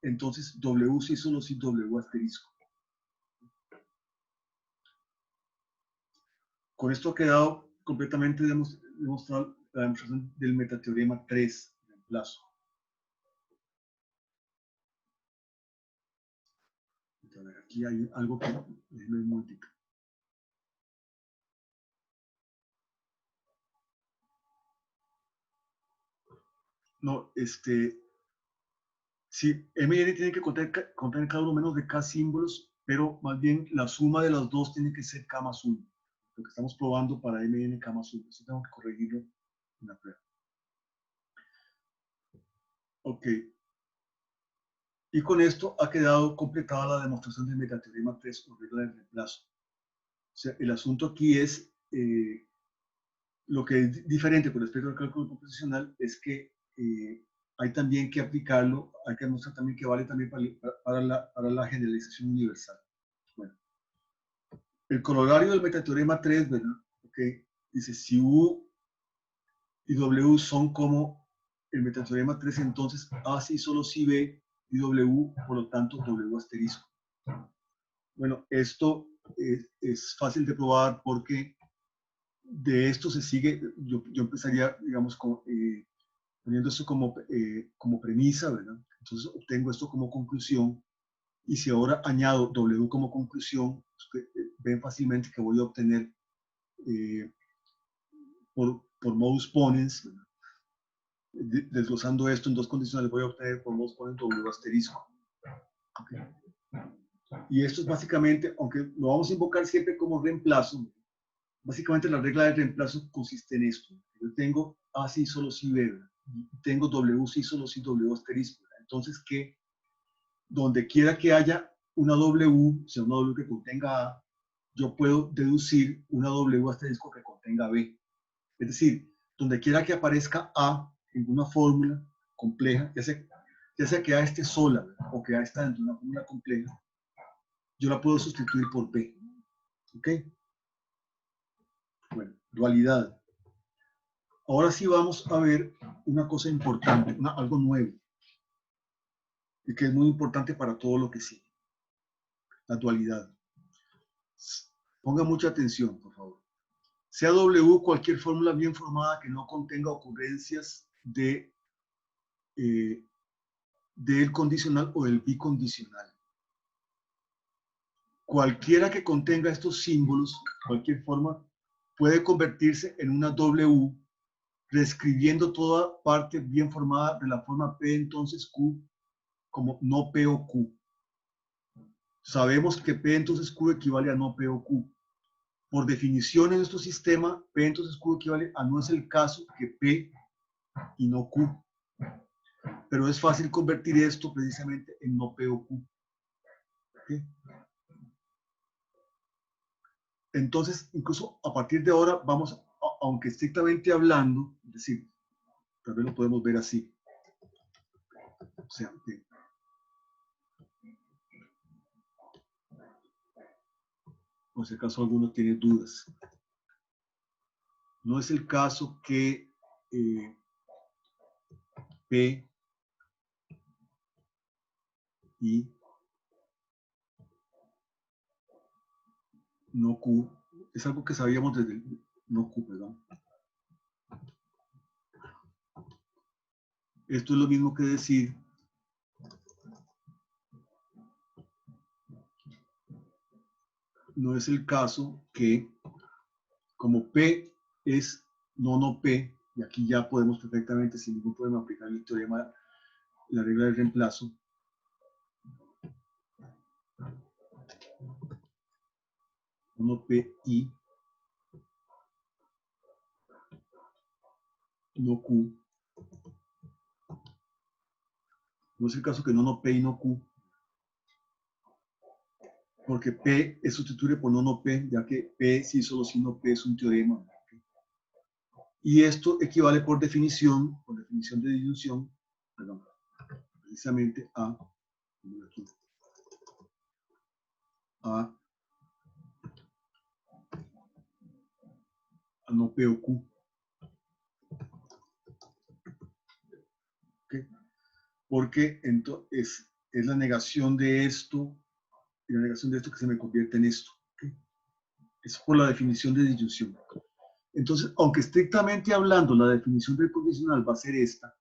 [SPEAKER 1] entonces W sí solo si W asterisco. Con esto ha quedado completamente demostrado la demostración del metateorema 3, reemplazo. A ver, aquí hay algo que déjenme un momentito. No, sí, M y N tienen que contener cada uno menos de K símbolos, pero más bien la suma de las dos tiene que ser K más 1. Lo que estamos probando para M y N K más 1. Eso tengo que corregirlo en la prueba. Ok. Y con esto ha quedado completada la demostración del metateorema 3 o regla del reemplazo. O sea, el asunto aquí es, lo que es diferente con respecto al cálculo composicional es que hay también que aplicarlo, hay que demostrar también que vale también para la generalización universal. Bueno, el corolario del metateorema 3, ¿verdad? Okay, dice, si U y W son como el metateorema 3, entonces A sí solo si B y W, por lo tanto W asterisco. Bueno, esto es fácil de probar porque de esto se sigue, yo empezaría, digamos, poniendo esto como premisa, ¿verdad? Entonces obtengo esto como conclusión, y si ahora añado W como conclusión, ven fácilmente que voy a obtener por modus ponens, desglosando esto en dos condicionales, voy a obtener por modus ponens W asterisco. Okay. Y esto es básicamente, aunque lo vamos a invocar siempre como reemplazo, básicamente la regla de reemplazo consiste en esto. Yo tengo A sí solo si B, y tengo W sí solo si W asterisco. Entonces, que donde quiera que haya una W, o sea, una W que contenga A, yo puedo deducir una W asterisco que contenga B. Es decir, donde quiera que aparezca A en una fórmula compleja, ya sea que A esté sola, ¿verdad?, o que A está dentro de una fórmula compleja, yo la puedo sustituir por B. ¿Ok? Bueno, dualidad. Ahora sí vamos a ver una cosa importante, algo nuevo, y que es muy importante para todo lo que sigue. La dualidad. Ponga mucha atención, por favor. Sea W cualquier fórmula bien formada que no contenga ocurrencias del condicional o del bicondicional. Cualquiera que contenga estos símbolos, cualquier forma, puede convertirse en una W, reescribiendo toda parte bien formada de la forma P entonces Q como no P o Q. Sabemos que P entonces Q equivale a no P o Q. Por definición en nuestro sistema, P entonces Q equivale a no es el caso que P y no Q. Pero es fácil convertir esto precisamente en no P o Q. ¿Okay? Entonces, incluso a partir de ahora vamos aunque estrictamente hablando, es decir, tal vez lo podemos ver así. O sea, por si acaso alguno tiene dudas. No es el caso que P y no Q, es algo que sabíamos desde el no Q, perdón. Esto es lo mismo que decir no es el caso que como P es no P, y aquí ya podemos perfectamente sin ningún problema aplicar el teorema, la regla del reemplazo. No P y no Q. No es el caso que no P y no Q, porque P es sustituible por no P, ya que P sí solo si no P es un teorema. Y esto equivale por definición de disyunción, perdón, precisamente a no P o Q. ¿Okay? Porque entonces es la negación de esto, y la negación de esto que se me convierte en esto. ¿Okay? Es por la definición de disyunción. Entonces, aunque estrictamente hablando, la definición del condicional va a ser esta,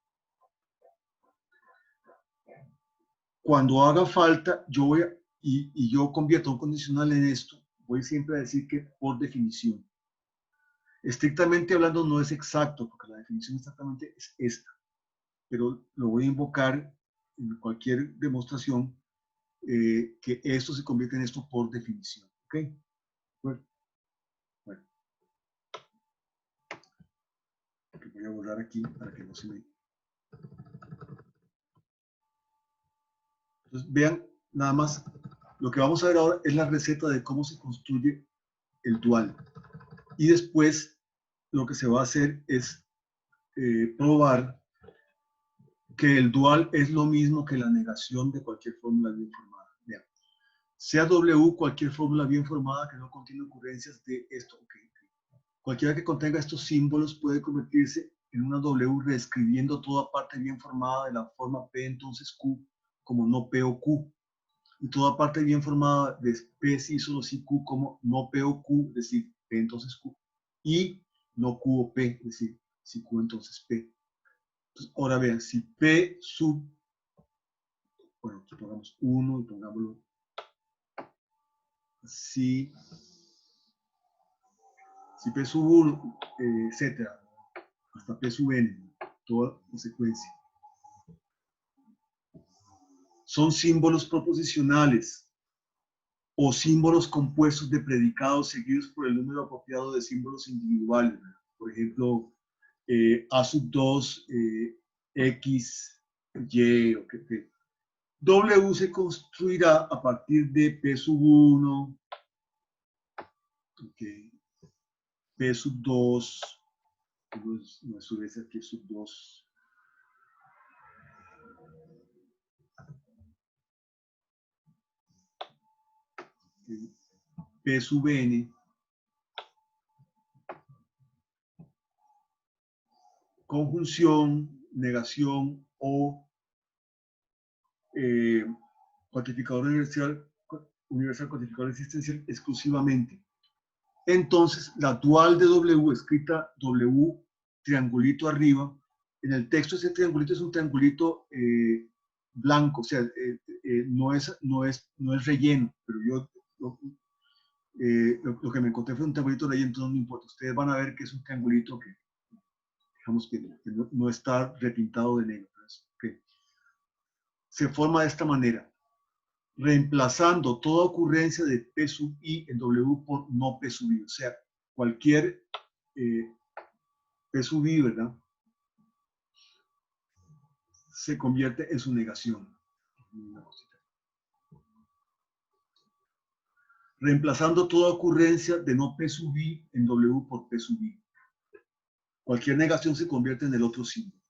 [SPEAKER 1] cuando haga falta, yo voy y yo convierto un condicional en esto, voy siempre a decir que por definición. Estrictamente hablando no es exacto, porque la definición exactamente es esta, pero lo voy a invocar en cualquier demostración que esto se convierte en esto por definición. ¿Ok? Bueno. Voy a borrar aquí para que no se me... Entonces, vean, nada más, lo que vamos a ver ahora es la receta de cómo se construye el dual. Y después, lo que se va a hacer es probar que el dual es lo mismo que la negación de cualquier fórmula bien formada. Vean, sea W cualquier fórmula bien formada que no contiene ocurrencias de esto. Okay. Cualquiera que contenga estos símbolos puede convertirse en una W reescribiendo toda parte bien formada de la forma P entonces Q como no P o Q. Y toda parte bien formada de P sí solo sí Q como no P o Q, es decir, P entonces Q. Y no Q o P, es decir, si Q entonces P. Entonces, ahora vean, si P sub, bueno, aquí pongamos 1 y pongámoslo así, si P sub 1, etcétera, hasta P sub n, toda la secuencia. Son símbolos proposicionales o símbolos compuestos de predicados seguidos por el número apropiado de símbolos individuales. Por ejemplo, A sub 2, X, Y, o que W se construirá a partir de P sub 1, okay, P sub 2, no es sub S, aquí es sub 2. Okay, P sub N, conjunción, negación o cuantificador universal cuantificador existencial exclusivamente. Entonces, la dual de W, escrita W, triangulito arriba, en el texto ese triangulito es un triangulito blanco, o sea, no es relleno, pero yo lo que me encontré fue un triangulito relleno, entonces no importa. Ustedes van a ver que es un triangulito que, digamos que no está repintado de negro. Okay. Se forma de esta manera, reemplazando toda ocurrencia de P sub I en W por no P sub I. O sea, cualquier P sub I, ¿verdad? Se convierte en su negación. Reemplazando toda ocurrencia de no P sub I en W por P sub I. Cualquier negación se convierte en el otro símbolo.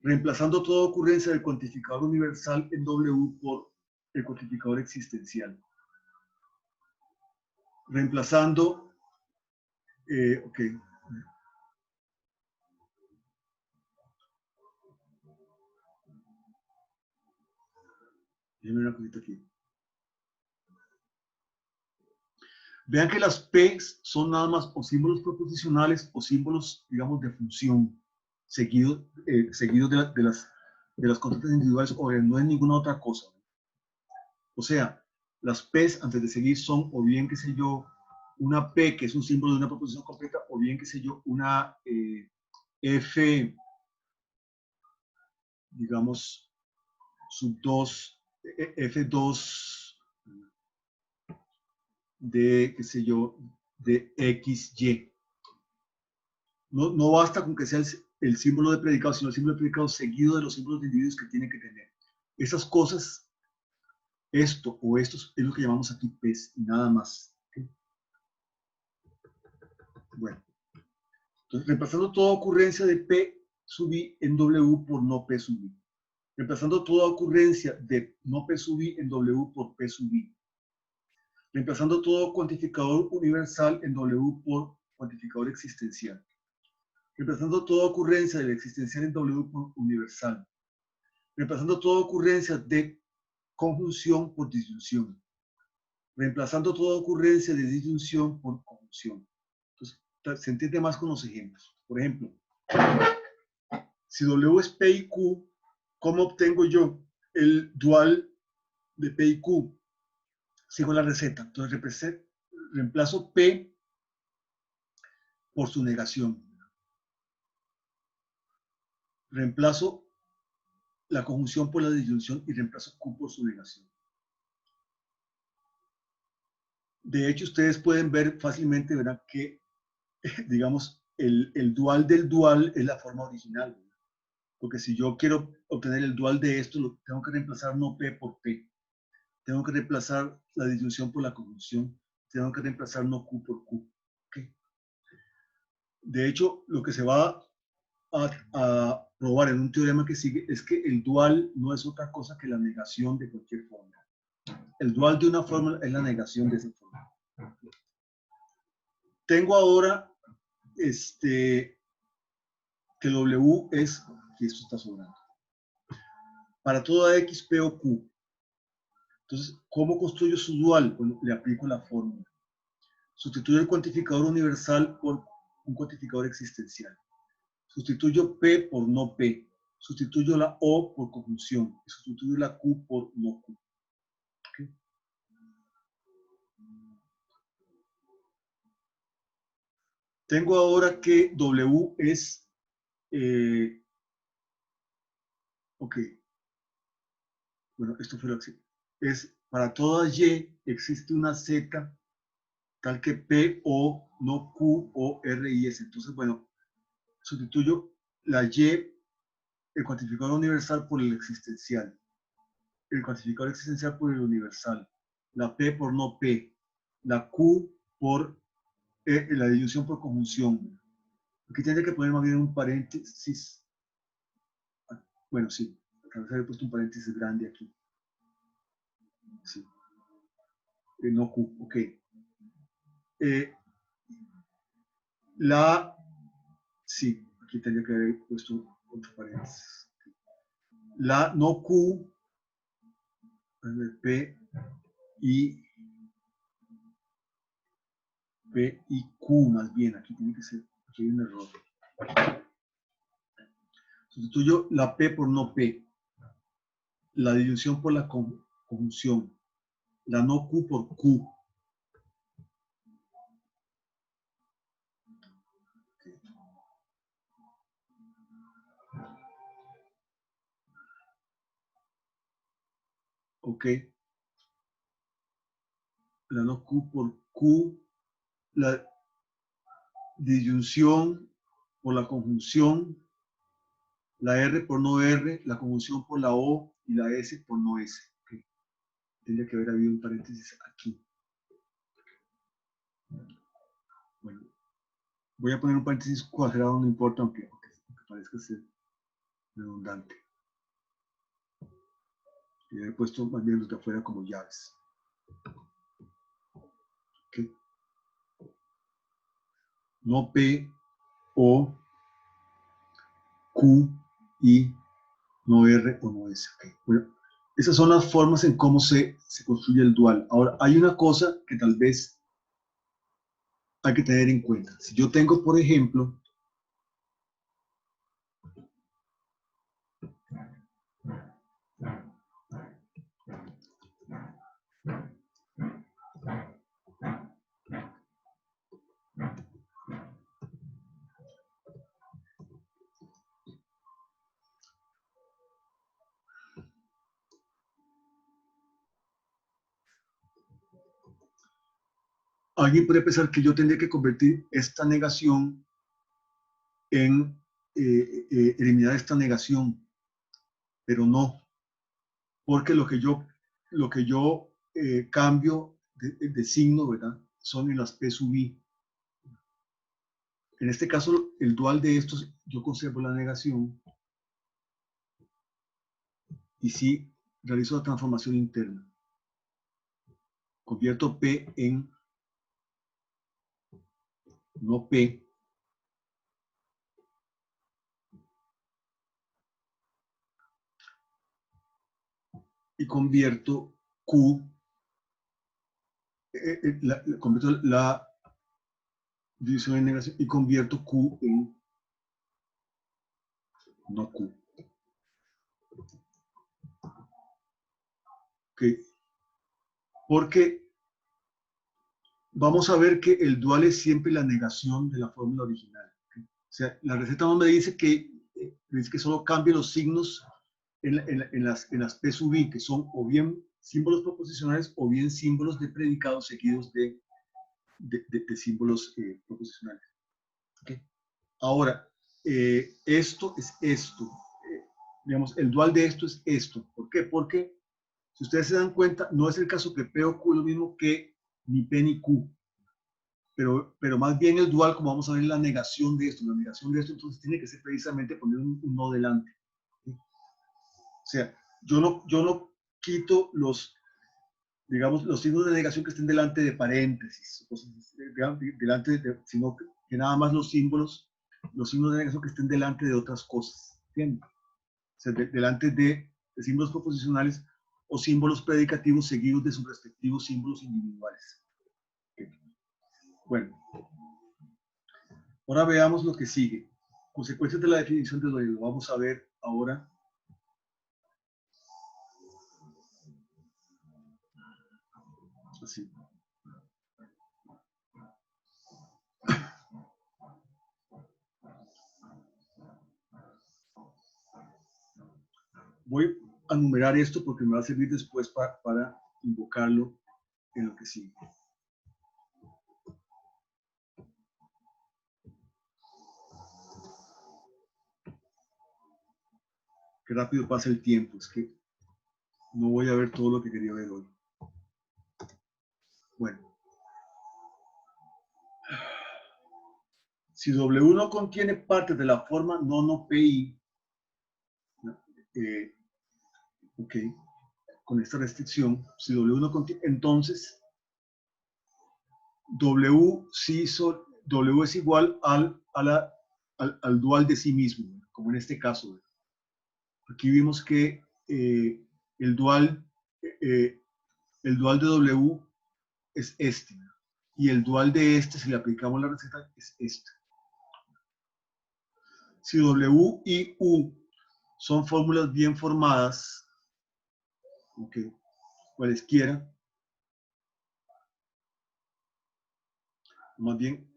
[SPEAKER 1] Reemplazando toda ocurrencia del cuantificador universal en W por el cuantificador existencial. Reemplazando, ok. Déjenme una cosita aquí. Vean que las P son nada más o símbolos proposicionales o símbolos, digamos, de función, seguidos de las constantes individuales, o no es ninguna otra cosa. O sea, las P antes de seguir son o bien, qué sé yo, una P que es un símbolo de una proposición completa, o bien, qué sé yo, una F, digamos, sub 2, F2 de, qué sé yo, de XY. No basta con que sea el símbolo de predicado, sino el símbolo de predicado seguido de los símbolos de individuos que tiene que tener. Esas cosas, esto o estos, es lo que llamamos aquí P's y nada más. ¿Okay? Bueno, entonces reemplazando toda ocurrencia de P sub I en W por no P sub I. Reemplazando toda ocurrencia de no P sub I en W por P sub I. Reemplazando todo cuantificador universal en W por cuantificador existencial. Reemplazando toda ocurrencia del existencial en W por universal. Reemplazando toda ocurrencia de conjunción por disyunción. Reemplazando toda ocurrencia de disyunción por conjunción. Entonces, se entiende más con los ejemplos. Por ejemplo, si W es P y Q, ¿cómo obtengo yo el dual de P y Q? Sigo la receta. Entonces, reemplazo P por su negación. Reemplazo la conjunción por la disyunción y reemplazo Q por su negación. De hecho, ustedes pueden ver fácilmente, ¿verdad?, que, digamos, el dual del dual es la forma original. ¿Verdad? Porque si yo quiero obtener el dual de esto, tengo que reemplazar no P por P. Tengo que reemplazar la disyunción por la conjunción. Tengo que reemplazar no Q por Q. ¿Okay? De hecho, lo que se va a probar en un teorema que sigue es que el dual no es otra cosa que la negación de cualquier fórmula. El dual de una fórmula es la negación de esa fórmula. Tengo ahora que W es, que esto está sobrando, para toda X, P o Q. Entonces, ¿cómo construyo su dual? Bueno, le aplico la fórmula. Sustituyo el cuantificador universal por un cuantificador existencial. Sustituyo P por no P. Sustituyo la O por conjunción. Y sustituyo la Q por no Q. ¿Okay? Tengo ahora que W es, ok, bueno, esto fue lo que es, para toda Y existe una Z tal que P, O, no Q, O, R y S. Entonces, bueno, sustituyo la Y, el cuantificador universal por el existencial, el cuantificador existencial por el universal, la P por no P, la Q por la disyunción por conjunción. Aquí tendría que poner más bien un paréntesis. Bueno, sí, he puesto un paréntesis grande aquí. Sí. No Q, ok. Sí, aquí tendría que haber puesto otro paréntesis. La no Q, P y Q más bien, aquí tiene que ser, aquí hay un error. Sustituyo la P por no P, la disyunción por la conjunción, la no Q por Q. Ok. La no Q por Q, la disyunción por la conjunción, la R por no R, la conjunción por la O y la S por no S. Okay. Tendría que haber habido un paréntesis aquí. Bueno, Voy a poner un paréntesis cuadrado, no importa, aunque parezca ser redundante. Y he puesto más bien los de afuera como llaves. ¿Okay? No P, O, Q, I, no R o no S. Okay. Bueno, esas son las formas en cómo se construye el dual. Ahora, hay una cosa que tal vez hay que tener en cuenta. Si yo tengo, por ejemplo, alguien puede pensar que yo tendría que convertir esta negación en eliminar esta negación, pero no, porque lo que yo cambio de signo, ¿verdad? Son en las P sub I. En este caso, el dual de estos, yo conservo la negación y sí realizo la transformación interna. Convierto P en no P, y convierto Q, convierto la división en negación y convierto Q en no Q. Okay. Porque vamos a ver que el dual es siempre la negación de la fórmula original. ¿Okay? O sea, la receta no me dice que solo cambie los signos en las P sub I, que son o bien símbolos proposicionales o bien símbolos de predicados seguidos de símbolos proposicionales. ¿Okay? Ahora, esto es esto. Digamos, el dual de esto es esto. ¿Por qué? Porque, si ustedes se dan cuenta, no es el caso que P o Q es lo mismo que ni P ni Q. Pero más bien el dual, como vamos a ver, la negación de esto. La negación de esto, entonces, tiene que ser precisamente poner un no delante. ¿Sí? O sea, yo no quito digamos, los signos de negación que estén delante de paréntesis, sino que nada más los signos de negación que estén delante de otras cosas. ¿Entienden? O sea, delante de símbolos proposicionales o símbolos predicativos seguidos de sus respectivos símbolos individuales. Okay. Bueno, ahora veamos lo que sigue. Consecuencias de la definición de dualidad. Lo vamos a ver ahora. Así. Voy a numerar esto porque me va a servir después para invocarlo en lo que sigue. Qué rápido pasa el tiempo, es que no voy a ver todo lo que quería ver hoy. Bueno. Si W no contiene partes de la forma no PI, ok, con esta restricción, si W no contiene, entonces W es igual al dual de sí mismo, como en este caso. Aquí vimos que el dual de W es este, y el dual de este, si le aplicamos la receta, es este. Si W y U son fórmulas bien formadas, ok, cualesquiera, más bien,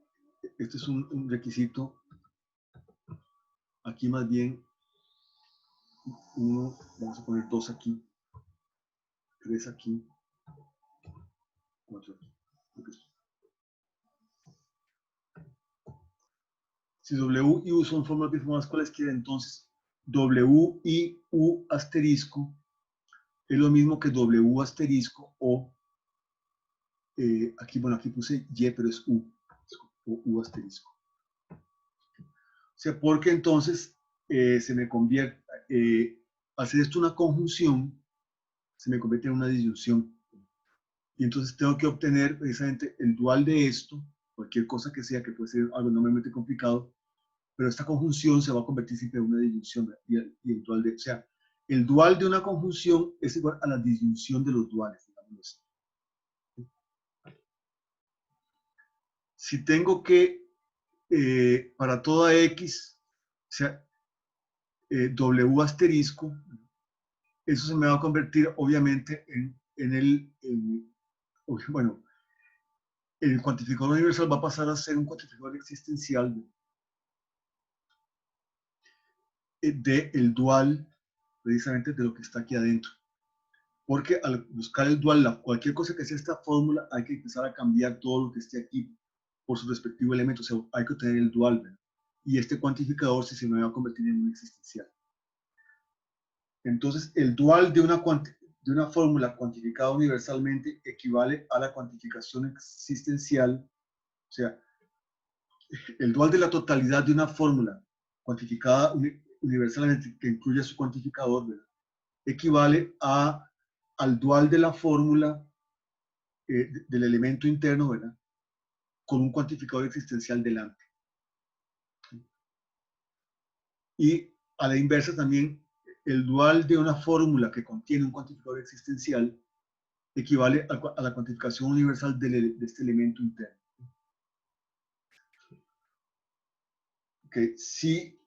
[SPEAKER 1] este es un requisito, aquí más bien, uno, vamos a poner 2 aquí, 3 aquí, 4 aquí. Si W y U son fórmulas bien formadas cualesquiera, entonces W y U asterisco es lo mismo que W asterisco o, aquí, bueno, aquí puse Y, pero es U, o U asterisco. sea, porque entonces se me convierte, hacer esto una conjunción, se me convierte en una disyunción. Y entonces tengo que obtener precisamente el dual de esto, cualquier cosa que sea, que puede ser algo enormemente complicado, pero esta conjunción se va a convertir siempre en una disyunción. Y el dual de, o sea, el dual de una conjunción es igual a la disyunción de los duales, digámoslo así. Si tengo que, para toda X, o sea, W asterisco, eso se me va a convertir obviamente bueno, el cuantificador universal va a pasar a ser un cuantificador existencial del dual, precisamente de lo que está aquí adentro. Porque al buscar el dual, cualquier cosa que sea esta fórmula, hay que empezar a cambiar todo lo que esté aquí por su respectivo elemento. O sea, hay que obtener el dual, ¿verdad? Y este cuantificador se me va a convertir en un existencial. Entonces, el dual de una fórmula cuantificada universalmente equivale a la cuantificación existencial. O sea, el dual de la totalidad de una fórmula cuantificada universalmente que incluye su cuantificador, ¿verdad? Equivale al dual de la fórmula del elemento interno, ¿verdad? Con un cuantificador existencial delante. Y a la inversa también, el dual de una fórmula que contiene un cuantificador existencial equivale a la cuantificación universal de este elemento interno. Okay. Si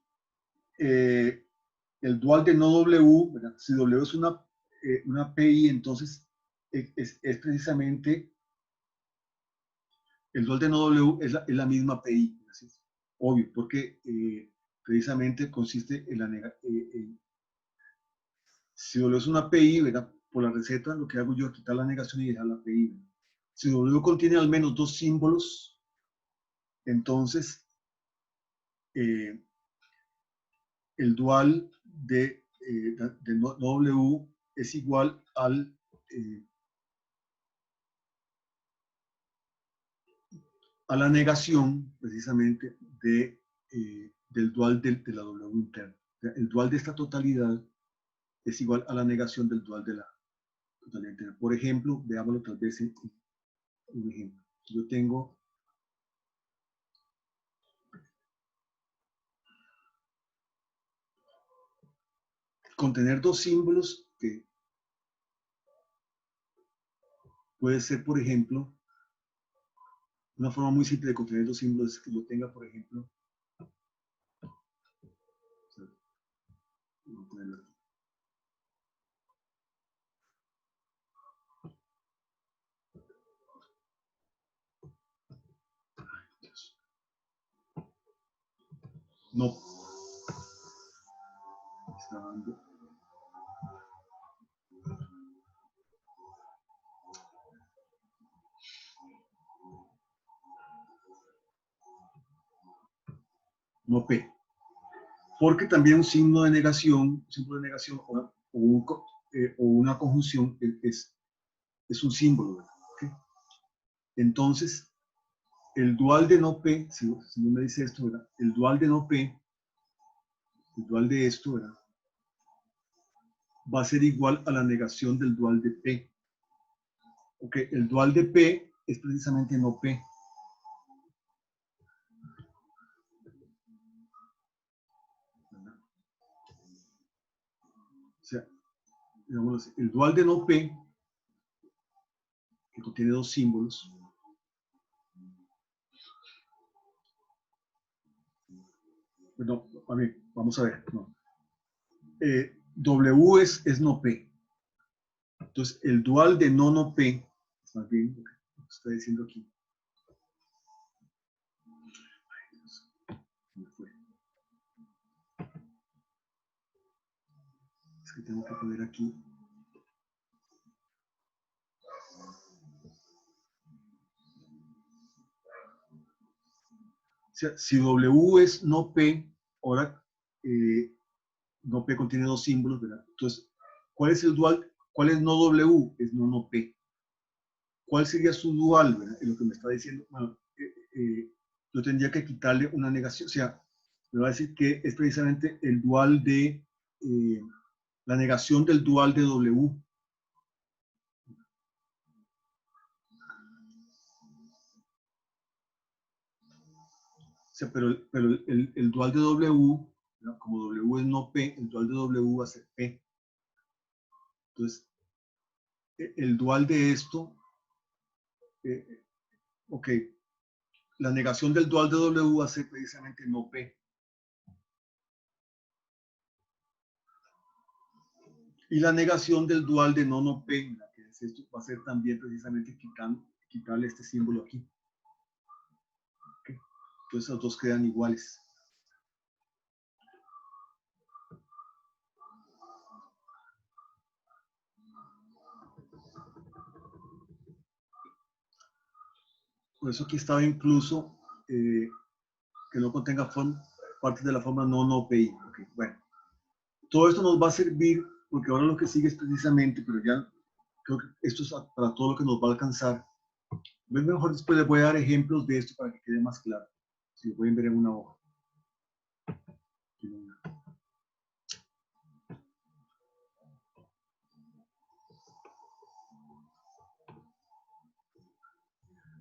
[SPEAKER 1] el dual de no W, ¿verdad? Si W es una PI, entonces es precisamente el dual de no W es la misma PI, ¿sí? Obvio, porque precisamente consiste en si W es una PI, ¿verdad? Por la receta lo que hago yo es quitar la negación y dejar la PI, ¿verdad? Si W contiene al menos dos símbolos, entonces el dual de no W es igual a la negación precisamente del dual de la W interna. El dual de esta totalidad es igual a la negación del dual de la totalidad interna. Por ejemplo, veámoslo tal vez en un ejemplo. Yo tengo contener dos símbolos que puede ser, por ejemplo, una forma muy simple de contener dos símbolos es que yo tenga, por ejemplo, voy a ponerlo aquí. No. Está dando. No P. Porque también un signo de negación, un símbolo de negación o una conjunción es un símbolo, ¿verdad? ¿Okay? Entonces, el dual de no P, si no me dice esto, ¿verdad? El dual de no P, el dual de esto, ¿verdad? Va a ser igual a la negación del dual de P. Ok, el dual de P es precisamente no P. O sea, digamos, el dual de no P, que contiene dos símbolos, no, a ver, vamos a ver, no. W es no P. Entonces, el dual de no P, más bien lo que está diciendo aquí. Ay, Dios, ¿dónde fue? Es que tengo que poner aquí. O sea, si W es no P, ahora no P contiene dos símbolos, ¿verdad? Entonces, ¿cuál es el dual? ¿Cuál es no W? Es no P. ¿Cuál sería su dual, verdad? Es lo que me está diciendo. Bueno, yo tendría que quitarle una negación. O sea, me va a decir que es precisamente el dual de, la negación del dual de W. O sea, pero el dual de W, ¿no? Como W es no P, el dual de W va a ser P. Entonces, el dual de esto, ok, la negación del dual de W va a ser precisamente no P. Y la negación del dual de no P, que es esto, va a ser también precisamente quitarle este símbolo aquí. Okay. Entonces los dos quedan iguales. Por eso aquí estaba incluso que no contenga partes de la forma no PI. Okay. Bueno, todo esto nos va a servir porque ahora lo que sigue es precisamente, pero ya creo que esto es para todo lo que nos va a alcanzar. Mejor después les voy a dar ejemplos de esto para que quede más claro. Si lo pueden ver en una hoja.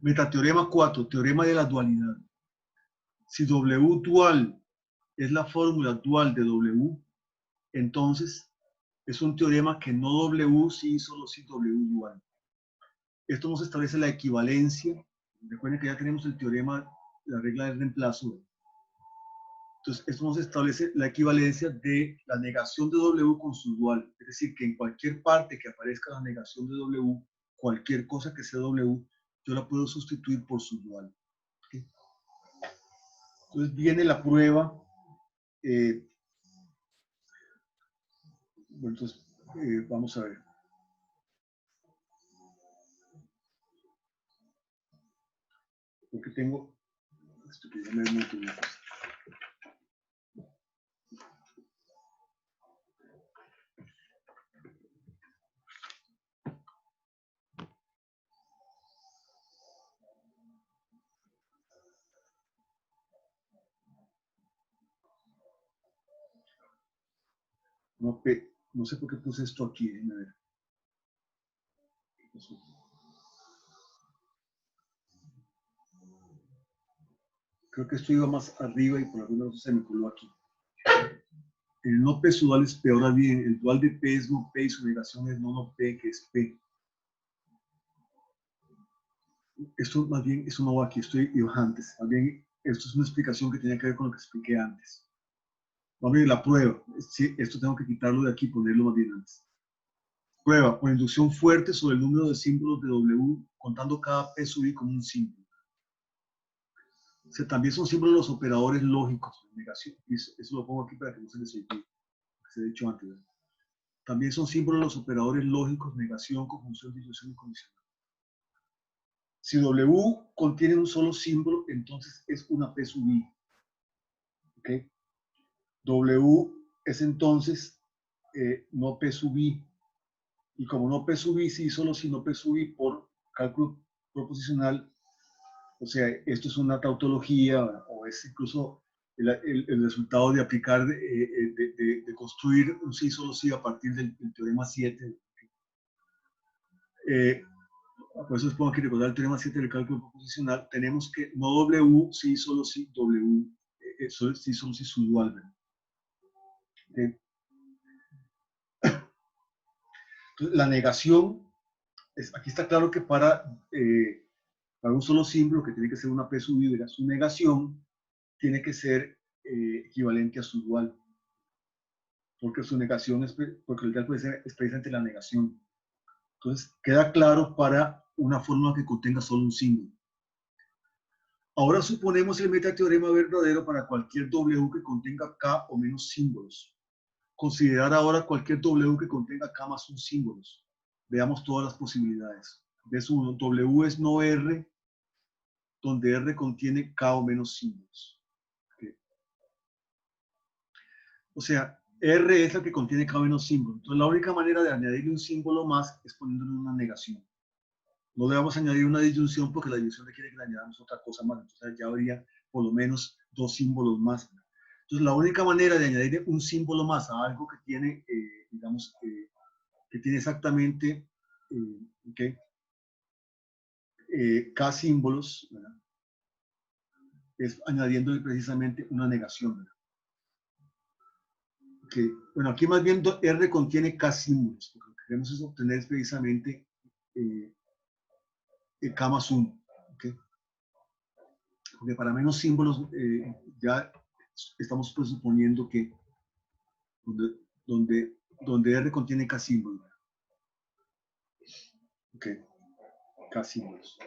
[SPEAKER 1] Metateorema 4, teorema de la dualidad. Si W dual es la fórmula dual de W, entonces es un teorema que no W sí, solo sí W dual. Esto nos establece la equivalencia. Recuerden que ya tenemos el teorema, la regla del reemplazo. Entonces, esto nos establece la equivalencia de la negación de W con su dual. Es decir, que en cualquier parte que aparezca la negación de W, cualquier cosa que sea W, yo la puedo sustituir por su dual. ¿Okay? Entonces viene la prueba. Bueno, entonces, vamos a ver. Porque tengo esto que ya me meto una cosa. No sé por qué puse esto aquí. A ver. Creo que esto iba más arriba y por alguna razón se me coló aquí. El no P su dual es P. Ahora bien, el dual de P es no P y su negación es no P, que es P. Esto más bien, eso no va aquí, estoy yo antes. Más bien, esto es una explicación que tenía que ver con lo que expliqué antes. Vamos a ver la prueba. Sí, esto tengo que quitarlo de aquí y ponerlo más bien antes. Prueba, por inducción fuerte sobre el número de símbolos de W, contando cada P sub I como un símbolo. O sea, también son símbolos los operadores lógicos. Negación. Eso lo pongo aquí para que no se les olvide. Se ha dicho antes. ¿Verdad? También son símbolos los operadores lógicos, negación, conjunción, disyunción y condicional. Si W contiene un solo símbolo, entonces es una P sub I. ¿Okay? W es entonces no P sub I. Y como no P sub I, sí, solo si no P sub I por cálculo proposicional, o sea, esto es una tautología o es incluso el resultado de aplicar, de construir un sí solo sí a partir del teorema 7. Por eso les pongo aquí recordar el teorema 7 del cálculo proposicional. Tenemos que no W, sí solo sí W, sí solo sí su dual. ¿Okay? Entonces, la negación, aquí está claro que para un solo símbolo que tiene que ser una P sub I, su negación tiene que ser equivalente a su dual. Porque su negación porque el dual puede ser precisamente la negación. Entonces, queda claro para una fórmula que contenga solo un símbolo. Ahora suponemos el metateorema verdadero para cualquier W que contenga K o menos símbolos. Considerar ahora cualquier W que contenga K más un símbolos. Veamos todas las posibilidades. ¿Ves uno? W es no R, donde R contiene K o menos símbolos. Okay. O sea, R es la que contiene K o menos símbolos. Entonces, la única manera de añadirle un símbolo más es poniéndole una negación. No le vamos a añadir una disyunción porque la disyunción requiere que le añadamos otra cosa más. Entonces, ya habría por lo menos dos símbolos más. Entonces, la única manera de añadir un símbolo más a algo que tiene, digamos, que tiene exactamente ¿okay? K símbolos, ¿verdad? Es añadiéndole precisamente una negación, ¿verdad? Okay. Bueno, aquí más bien R contiene K símbolos, porque lo que queremos es obtener precisamente K más 1. ¿Okay? Porque para menos símbolos ya estamos presuponiendo que donde R contiene K símbolos. Ok, K símbolos.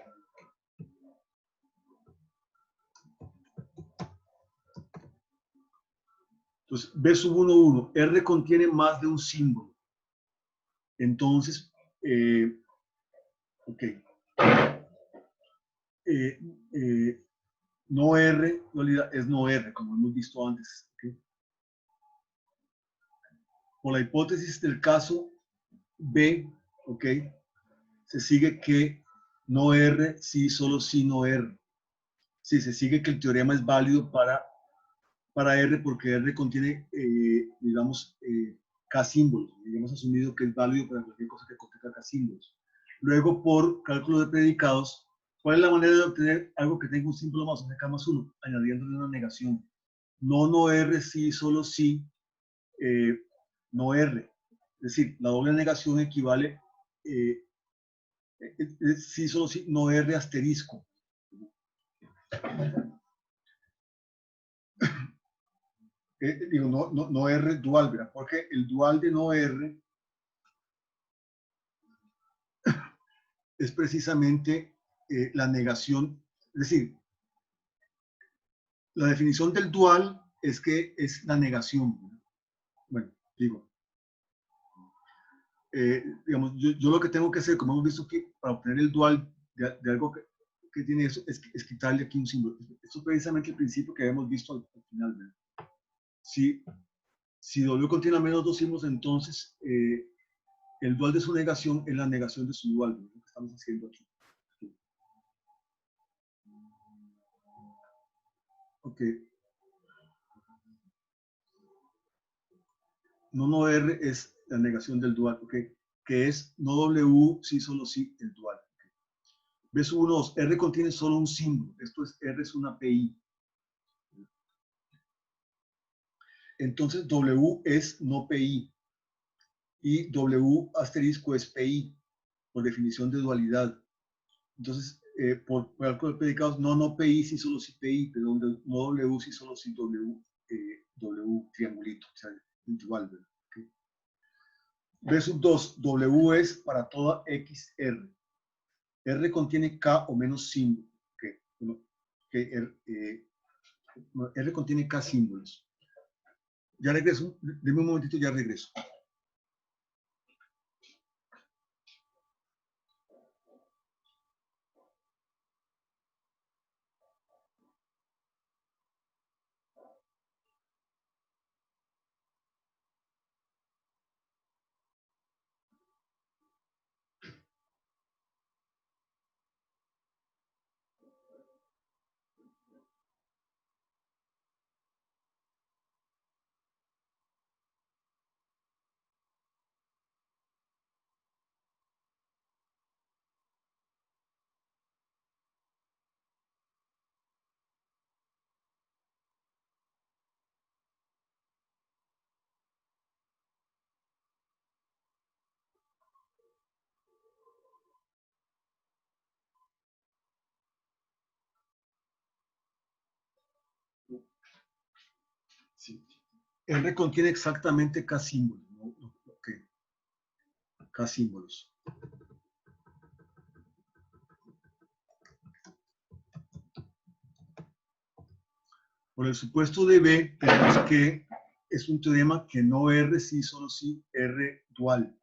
[SPEAKER 1] Entonces, B sub 1, 1. R contiene más de un símbolo. Entonces, ok. No R, en realidad es no R, como hemos visto antes. ¿Okay? Por la hipótesis del caso B, ok, se sigue que no R, sí, solo sí, no R. Sí, se sigue que el teorema es válido para R porque R contiene, digamos, K símbolos. Y hemos asumido que es válido para cualquier cosa que contenga K símbolos. Luego, por cálculo de predicados, ¿cuál es la manera de obtener algo que tenga un símbolo más, o sea, K más 1? Añadiéndole una negación. No R, sí, solo sí, no R. Es decir, la doble negación equivale sí, solo sí, no R asterisco. Digo, no R dual, ¿verdad? Porque el dual de no R es precisamente la negación, es decir, la definición del dual es que es la negación. Bueno, digo, digamos, yo lo que tengo que hacer, como hemos visto aquí, para obtener el dual de algo que tiene eso, es quitarle aquí un símbolo. Esto es precisamente el principio que habíamos visto al final. ¿Verdad? Si W contiene al menos dos símbolos, entonces el dual de su negación es la negación de su dual, ¿verdad? Lo que estamos haciendo aquí. Ok. No R es la negación del dual, ¿ok? Que es no W, sí, solo sí, el dual. ¿Okay? B sub 1, 2, R contiene solo un símbolo, esto es, R es una PI. Entonces W es no PI y W asterisco es PI, por definición de dualidad. Entonces, por cálculo de predicados, no PI, sí, solo sí PI, pero no W, sí, solo sí W triangulito, o sea, igual, ¿verdad? ¿Okay? B sub 2, W es para toda XR. R contiene K o menos símbolo. R contiene K símbolos. Ya regreso. Deme un momentito, ya regreso. Sí. R contiene exactamente K símbolos. ¿No? Okay. K símbolos. Por el supuesto de B, tenemos que es un teorema que no R sí, solo sí R dual.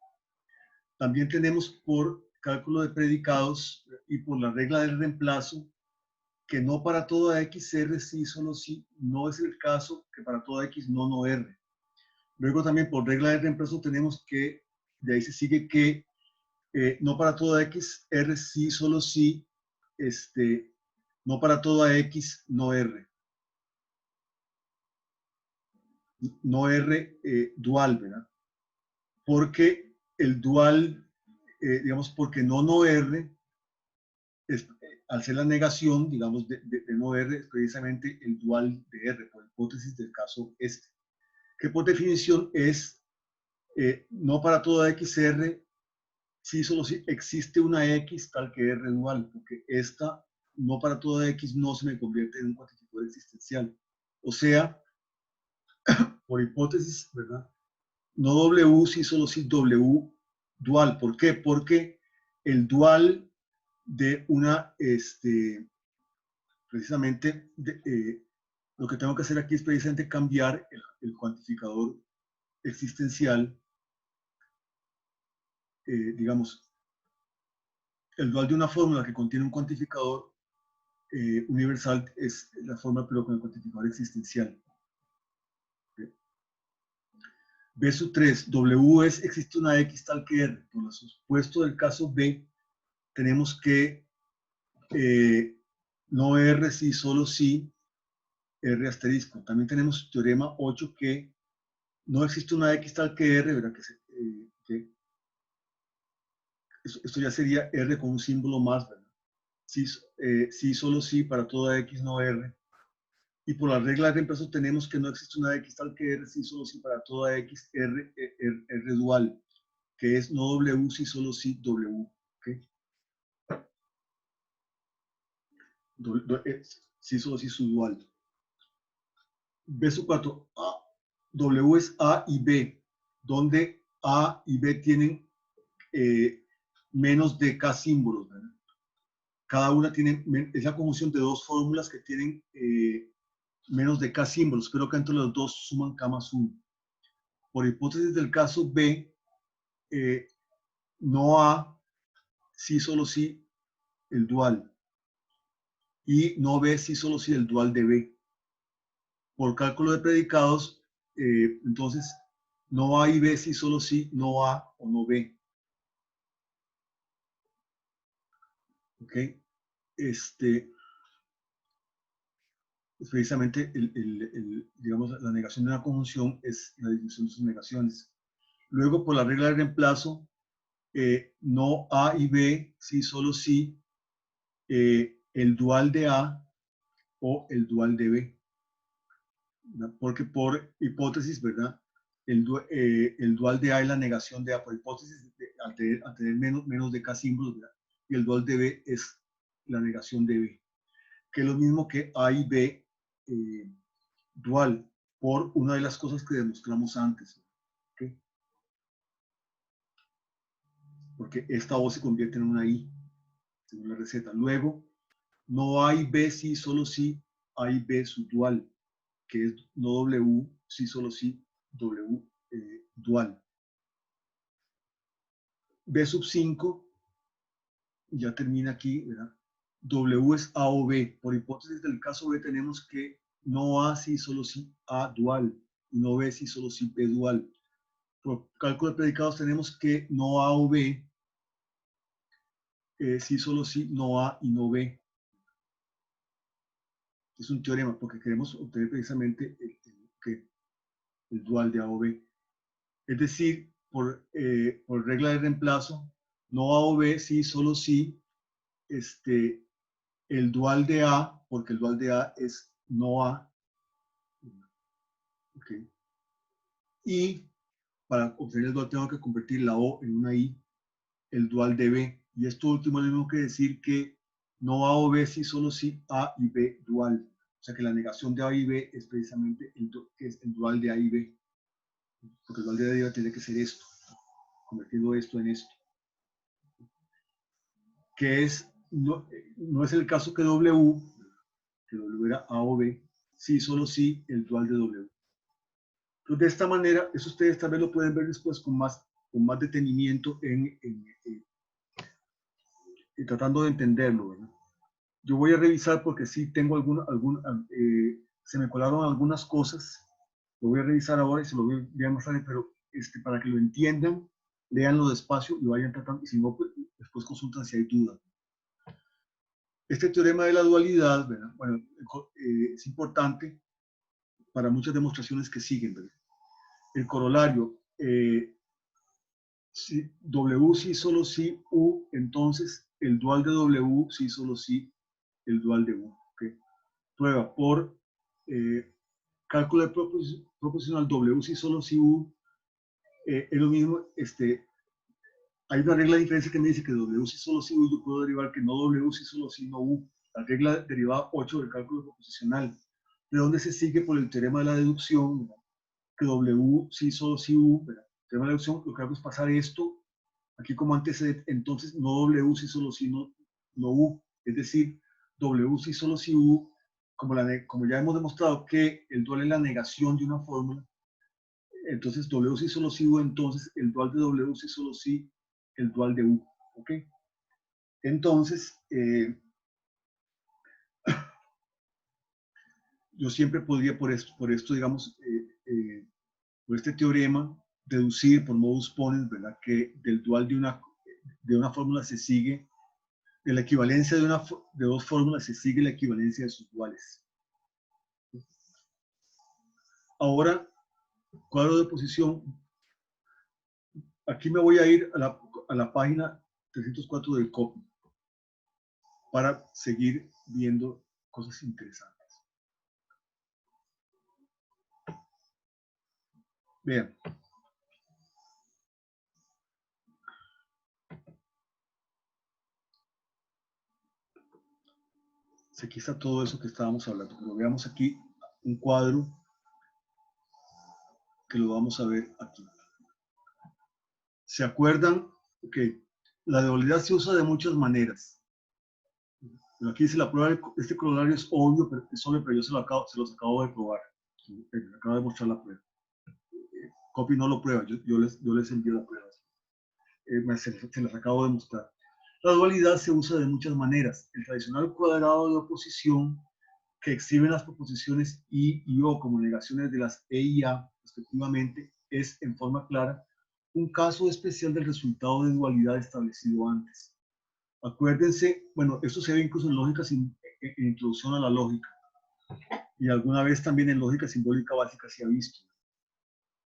[SPEAKER 1] También tenemos por cálculo de predicados y por la regla del reemplazo que no para toda X R sí, solo sí, no es el caso que para toda X no R. Luego también por regla del reemplazo tenemos que, de ahí se sigue que no para toda X R sí, solo sí, no para toda X no R. no R dual, ¿verdad? Porque el dual, digamos, porque no R, al ser la negación, digamos, de no R, es precisamente el dual de R, por hipótesis del caso este, que por definición es no para toda XR, sí solo si existe una X tal que R dual, porque esta no para toda X no se me convierte en un cuantificador existencial. O sea, por hipótesis, ¿verdad? No W, sí solo si W dual. ¿Por qué? Porque el dual de una, precisamente, lo que tengo que hacer aquí es precisamente cambiar el cuantificador existencial, digamos, el dual de una fórmula que contiene un cuantificador universal es la fórmula, pero con el cuantificador existencial. B sub 3, W es, existe una X tal que R. Por el supuesto del caso B, tenemos que no R si, solo si, R asterisco. También tenemos teorema 8 que no existe una X tal que R, ¿verdad? Que esto ya sería R con un símbolo más, ¿verdad? Sí, solo sí para toda X no R. Y por la regla de reemplazo tenemos que no existe una X tal que R, sí, solo sí para toda X R dual, que es no W, sí, solo sí W. ¿Okay? Sí, solo sí su dual. B sub 4, W es A y B, donde A y B tienen menos de K símbolos, ¿verdad? Cada una tiene, es la conjunción de dos fórmulas que tienen menos de K símbolos. Creo que entre los dos suman K más 1. Por hipótesis del caso B, no A, sí, solo sí, el dual. Y no B, sí, solo sí, el dual de B. Por cálculo de predicados, entonces, no A y B, sí, solo sí, no A o no B. ¿Ok? Es precisamente, digamos, la negación de una conjunción es la división de sus negaciones. Luego, por la regla de reemplazo, no A y B, sí, solo sí, el dual de A o el dual de B. ¿Verdad? Porque por hipótesis, ¿verdad? El dual de A es la negación de A por hipótesis, al tener menos de K símbolos, ¿verdad? Y el dual de B es la negación de B, que es lo mismo que A y B dual, por una de las cosas que demostramos antes. ¿Okay? Porque esta O se convierte en una I, según la receta. Luego, no A y B, sí, solo sí, A y B su dual, que es no W, sí, solo sí, W dual. B sub 5, ya termina aquí, ¿verdad? W es A o B. Por hipótesis del caso B tenemos que no A sí, solo sí A dual, y no B sí, solo sí B dual. Por cálculo de predicados tenemos que no A o B, sí, solo sí, no A y no B. Es un teorema porque queremos obtener precisamente el dual de A o B. Es decir, por regla de reemplazo, no A o B, sí, solo sí, el dual de A, porque el dual de A es no A. Okay. Y para obtener el dual tengo que convertir la O en una I, el dual de B. Y esto último es lo mismo que decir que no A o B, sí, solo sí A y B dual. O sea que la negación de A y B es precisamente es el dual de A y B. Porque el dual de A y B tiene que ser esto, convertiendo esto en esto. Que es, no es el caso que W era A o B, sí, solo sí, el dual de W. Entonces, de esta manera, eso ustedes tal vez lo pueden ver después con más detenimiento tratando de entenderlo, ¿verdad? Yo voy a revisar porque sí tengo se me colaron algunas cosas, lo voy a revisar ahora y se lo voy a mostrar, pero para que lo entiendan, léanlo despacio y vayan tratando, y si no, pues, después consultan si hay dudas. Este teorema de la dualidad, ¿verdad? Bueno, es importante para muchas demostraciones que siguen, ¿verdad? El corolario, si W sí solo sí U, entonces el dual de W sí solo sí el dual de U. ¿Okay? Prueba por cálculo de proporcional W sí solo sí U, es lo mismo, hay una regla de diferencia que me dice que W sí solo sí U, yo puedo derivar que no W sí solo sí no U. La regla derivada 8 del cálculo proposicional, de donde se sigue por el teorema de la deducción, ¿verdad? Que W sí solo sí U, ¿verdad? El teorema de la deducción, lo que hago es pasar esto aquí como antecedente, entonces no W sí solo sí no U, es decir, W sí solo sí U, como ya hemos demostrado que el dual es la negación de una fórmula, entonces W sí solo sí U, entonces el dual de W sí solo sí el dual de U, ¿ok? Entonces, yo siempre podría por esto digamos, por este teorema, deducir por modus ponens, ¿verdad? Que del dual de una fórmula se sigue, de la equivalencia de dos fórmulas se sigue la equivalencia de sus duales. Ahora, cuadro de posición. Aquí me voy a ir a la página 304 del copy para seguir viendo cosas interesantes. Vean. Aquí está todo eso que estábamos hablando, pero veamos aquí un cuadro que lo vamos a ver aquí. ¿Se acuerdan? Que la dualidad se usa de muchas maneras. Pero aquí dice la prueba, este corolario es obvio, pero yo se los acabo de probar. Acabo de mostrar la prueba. Copy no lo prueba, yo les envío la prueba. Se las acabo de mostrar. La dualidad se usa de muchas maneras. El tradicional cuadrado de oposición que exhiben las proposiciones I y O como negaciones de las E y A, respectivamente, es en forma clara un caso especial del resultado de dualidad establecido antes. Acuérdense, bueno, esto se ve incluso en lógica en introducción a la lógica, y alguna vez también en lógica simbólica básica se ha visto.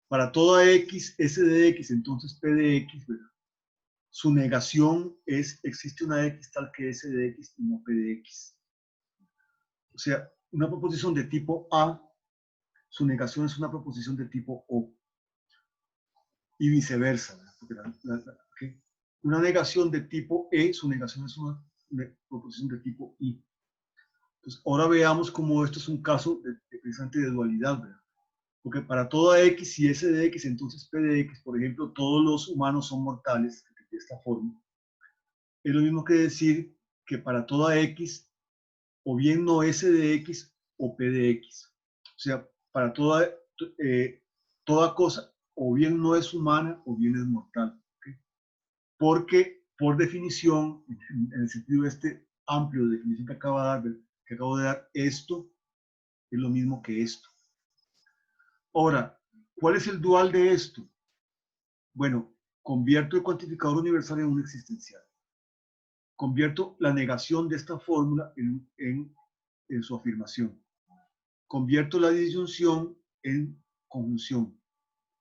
[SPEAKER 1] Para toda X, S de X, entonces P de X, ¿verdad? Su negación es, existe una X tal que S de X y no P de X. O sea, una proposición de tipo A, su negación es una proposición de tipo O. Y viceversa. ¿Okay? Una negación de tipo E, su negación es una proposición de tipo I. Entonces, ahora veamos cómo esto es un caso precisamente de dualidad, ¿verdad? Porque para toda X y S de X, entonces P de X, por ejemplo, todos los humanos son mortales, de esta forma. Es lo mismo que decir que para toda X, o bien no S de X o P de X. O sea, para toda cosa, o bien no es humana o bien es mortal. ¿Okay? Porque, por definición, en el sentido amplio de definición que acabo de dar, esto es lo mismo que esto. Ahora, ¿cuál es el dual de esto? Bueno, convierto el cuantificador universal en un existencial. Convierto la negación de esta fórmula en su afirmación. Convierto la disyunción en conjunción.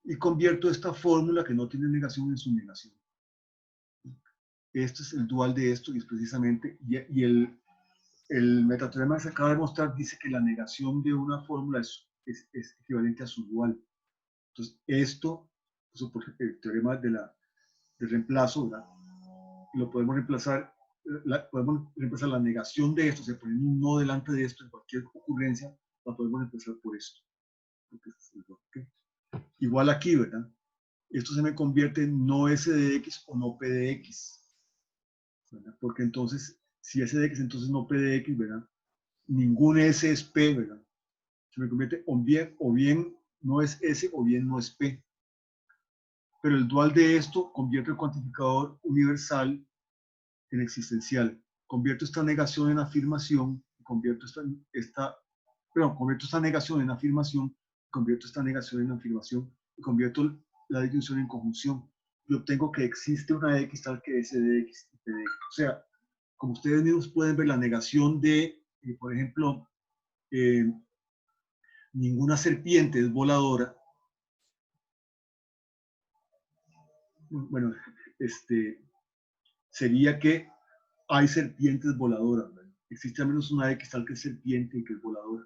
[SPEAKER 1] Y convierto esta fórmula que no tiene negación en su negación. Este es el dual de esto y es precisamente, y el metateorema que se acaba de mostrar dice que la negación de una fórmula es equivalente a su dual. Entonces, esto, por el teorema del reemplazo, ¿verdad? Lo podemos reemplazar, podemos reemplazar la negación de esto, o sea, poniendo un no delante de esto en cualquier ocurrencia, la podemos reemplazar por esto. ¿Okay? Igual aquí, ¿verdad? Esto se me convierte en no S de X o no P de X. ¿Verdad? Porque entonces, si S de X, entonces no P de X, ¿verdad? Ningún S es P, ¿verdad? Se me convierte o bien no es S o bien no es P. Pero el dual de esto convierte el cuantificador universal en existencial. Convierto esta negación en afirmación, convierto esta negación en afirmación, convierto esta negación en afirmación y convierto la disyunción en conjunción. Y obtengo que existe una X tal que S de X y P de X. O sea, como ustedes mismos pueden ver, la negación de, por ejemplo, ninguna serpiente es voladora. Bueno, sería que hay serpientes voladoras, ¿verdad? Existe al menos una X tal que es serpiente y que es voladora.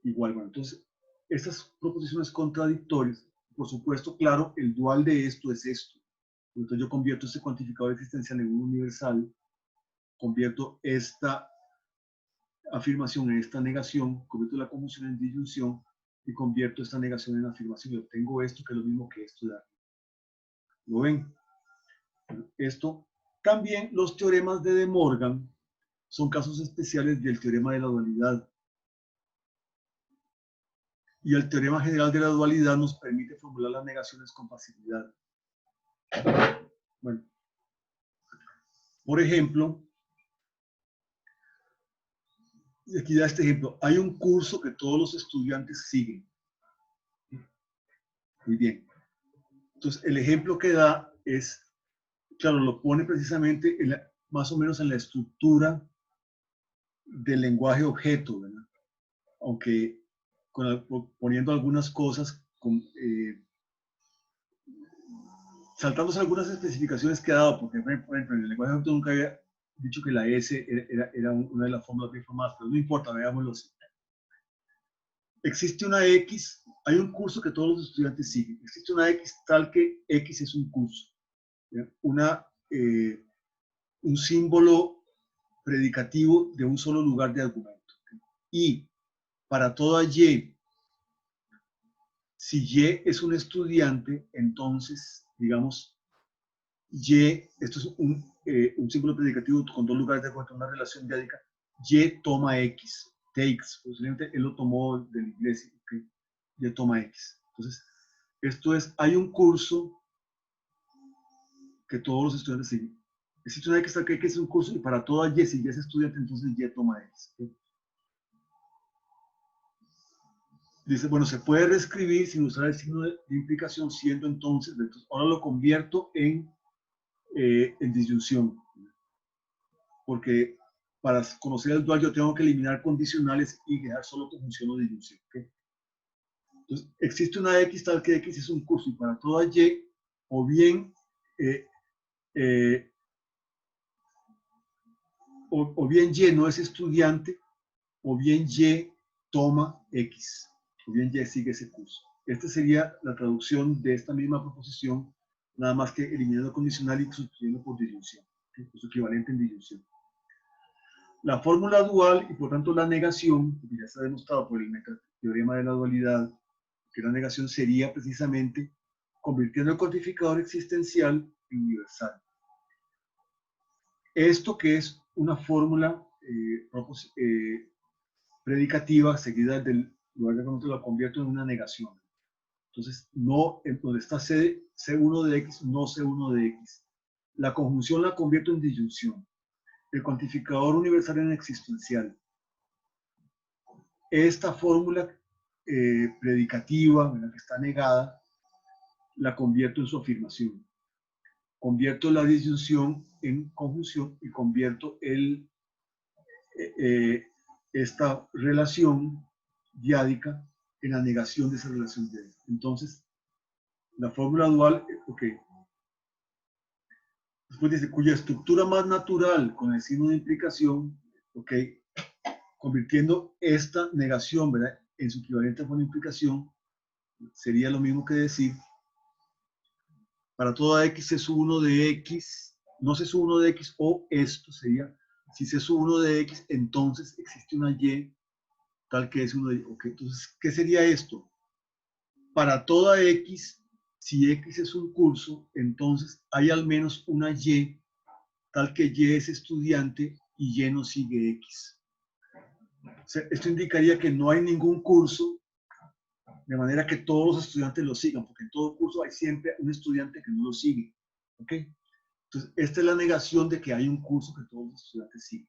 [SPEAKER 1] Igual, bueno, entonces, estas proposiciones contradictorias, por supuesto, claro, el dual de esto es esto. Entonces yo convierto este cuantificador existencial en un universal, convierto esta afirmación en esta negación, convierto la conjunción en disyunción y convierto esta negación en afirmación y obtengo esto que es lo mismo que esto de aquí. ¿Lo ven? Esto también, los teoremas de De Morgan son casos especiales del teorema de la dualidad. Y el teorema general de la dualidad nos permite formular las negaciones con facilidad. Bueno, por ejemplo, aquí da este ejemplo. Hay un curso que todos los estudiantes siguen. Muy bien. Entonces, el ejemplo que da es, claro, lo pone precisamente más o menos en la estructura del lenguaje objeto, ¿verdad? Aunque poniendo algunas cosas, saltándose algunas especificaciones que ha dado, porque por ejemplo, en el lenguaje objeto nunca había dicho que la S era una de las fórmulas bien formadas, pero no importa, veámoslo así. Existe una X, hay un curso que todos los estudiantes siguen. Existe una X tal que X es un curso. Un símbolo predicativo de un solo lugar de argumento. Y para toda Y, si Y es un estudiante, entonces, digamos, Y, esto es un símbolo predicativo con dos lugares de argumento, una relación diádica, Y toma X, takes, posiblemente él lo tomó del inglés, ¿okay? Y toma X. Entonces, esto es, hay un curso que todos los estudiantes siguen. Existe una X que es un curso y para toda Y, si Y es estudiante, entonces Y toma X. ¿Okay? Dice, bueno, se puede reescribir sin usar el signo de implicación, siendo entonces ahora lo convierto en disyunción. Porque para conocer el dual yo tengo que eliminar condicionales y dejar solo conjunción o disyunción. ¿Okay? Entonces, existe una X tal que X es un curso y para toda Y, o bien o bien Y no es estudiante, o bien Y toma X, o bien Y sigue ese curso. Esta sería la traducción de esta misma proposición, nada más que eliminando condicional y sustituyendo por disyunción, ¿okay? Su equivalente en disyunción. La fórmula dual y por tanto la negación, que ya está demostrado por el teorema de la dualidad, que la negación sería precisamente convirtiendo el cuantificador existencial en universal. Esto que es una fórmula predicativa seguida del lugar de argumento la convierto en una negación. Entonces, no, donde está C1 de X, no C1 de X. La conjunción la convierto en disyunción. El cuantificador universal en existencial. Esta fórmula predicativa, en la que está negada, la convierto en su afirmación. Convierto la disyunción en conjunción y convierto esta relación diádica en la negación de esa relación diádica. Entonces, la fórmula dual, ok. Después dice, cuya estructura más natural con el signo de implicación, ok, convirtiendo esta negación, ¿verdad?, en su equivalente con implicación, sería lo mismo que decir, para toda X es 1 de X, no es 1 de X, o esto sería, si es 1 de X, entonces existe una Y tal que es 1 de X. Okay, entonces, ¿qué sería esto? Para toda X, si X es un curso, entonces hay al menos una Y tal que Y es estudiante y Y no sigue X. O sea, esto indicaría que no hay ningún curso de manera que todos los estudiantes lo sigan, porque en todo curso hay siempre un estudiante que no lo sigue. ¿Ok? Entonces, esta es la negación de que hay un curso que todos los estudiantes siguen.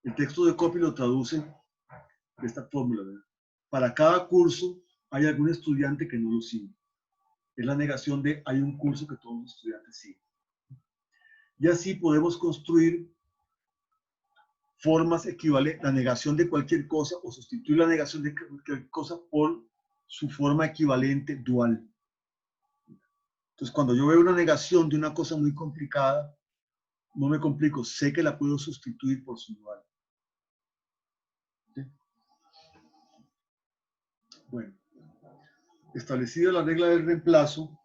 [SPEAKER 1] El texto de Copy lo traduce de esta fórmula, ¿verdad? Para cada curso hay algún estudiante que no lo sigue. Es la negación de hay un curso que todos los estudiantes siguen. Y así podemos construir formas equivalentes, la negación de cualquier cosa o sustituir la negación de cualquier cosa por su forma equivalente dual. Entonces, cuando yo veo una negación de una cosa muy complicada, no me complico, sé que la puedo sustituir por su dual. ¿Sí? Bueno, establecida la regla del reemplazo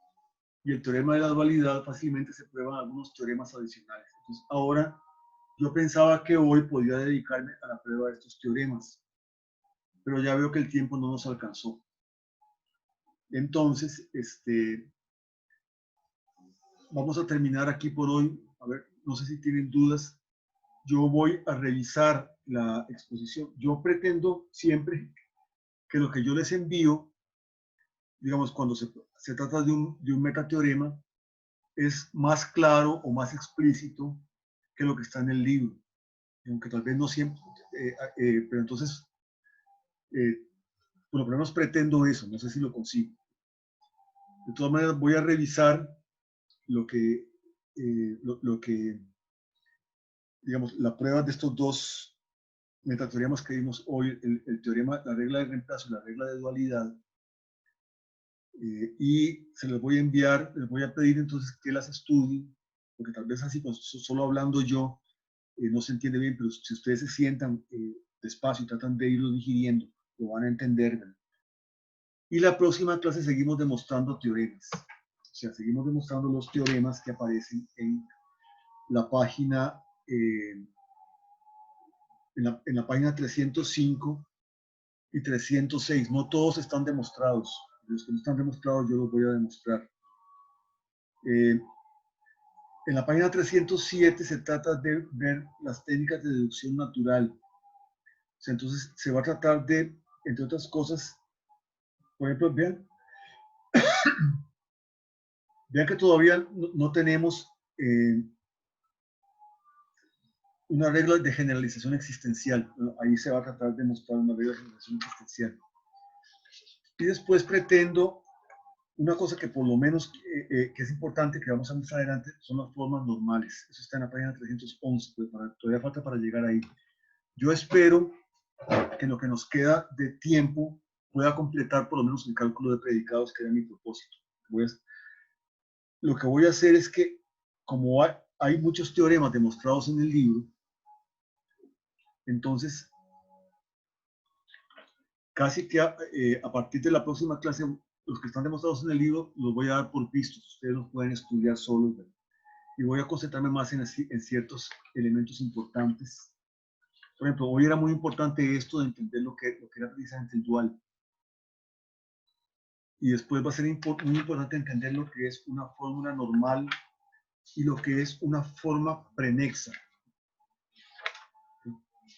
[SPEAKER 1] y el teorema de la dualidad, fácilmente se prueban algunos teoremas adicionales. Entonces, ahora yo pensaba que hoy podía dedicarme a la prueba de estos teoremas, pero ya veo que el tiempo no nos alcanzó. Entonces, vamos a terminar aquí por hoy. A ver, no sé si tienen dudas. Yo voy a revisar la exposición. Yo pretendo siempre que lo que yo les envío, digamos, cuando se trata de un metateorema, es más claro o más explícito que lo que está en el libro. Aunque tal vez no siempre, pero entonces, por lo menos pretendo eso, no sé si lo consigo. De todas maneras, voy a revisar lo que, digamos, la prueba de estos dos metateoremas que vimos hoy, el teorema, la regla de reemplazo y la regla de dualidad, y se les voy a enviar, les voy a pedir entonces que las estudien, porque tal vez así, pues, solo hablando yo, no se entiende bien, pero si ustedes se sientan despacio y tratan de irlo digiriendo, lo van a entender, ¿verdad? Y la próxima clase seguimos demostrando teoremas. O sea, seguimos demostrando los teoremas que aparecen en la página, en la página 305 y 306. No todos están demostrados. Los que no están demostrados yo los voy a demostrar. En la página 307 se trata de ver las técnicas de deducción natural. O sea, entonces se va a tratar de, entre otras cosas, por ejemplo, vean que todavía no tenemos una regla de generalización existencial. Bueno, ahí se va a tratar de mostrar una regla de generalización existencial. Y después pretendo una cosa que por lo menos que es importante, que vamos a mostrar adelante, son las formas normales. Eso está en la página 311, pues todavía falta para llegar ahí. Yo espero que en lo que nos queda de tiempo pueda completar por lo menos el cálculo de predicados, que era mi propósito. Lo que voy a hacer es que, como hay muchos teoremas demostrados en el libro, entonces casi que a partir de la próxima clase, los que están demostrados en el libro los voy a dar por vistos. Ustedes los pueden estudiar solos, ¿verdad? Y voy a concentrarme más en ciertos elementos importantes. Por ejemplo, hoy era muy importante esto de entender lo que era precisamente el dual. Y después va a ser muy importante entender lo que es una fórmula normal y lo que es una forma prenexa.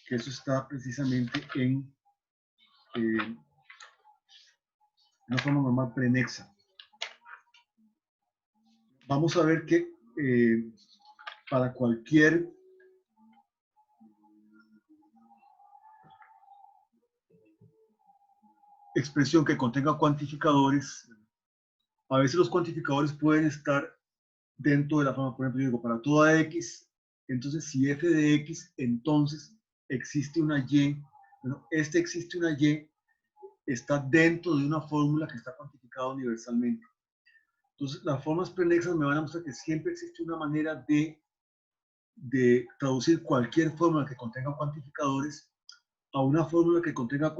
[SPEAKER 1] Que eso está precisamente en una forma normal prenexa. Vamos a ver que para cualquier expresión que contenga cuantificadores, a veces los cuantificadores pueden estar dentro de la forma. Por ejemplo, yo digo, para toda x, entonces si f de x, entonces existe una y, bueno, existe una y, está dentro de una fórmula que está cuantificada universalmente. Entonces, las formas prenexas me van a mostrar que siempre existe una manera de traducir cualquier fórmula que contenga cuantificadores a una fórmula que contenga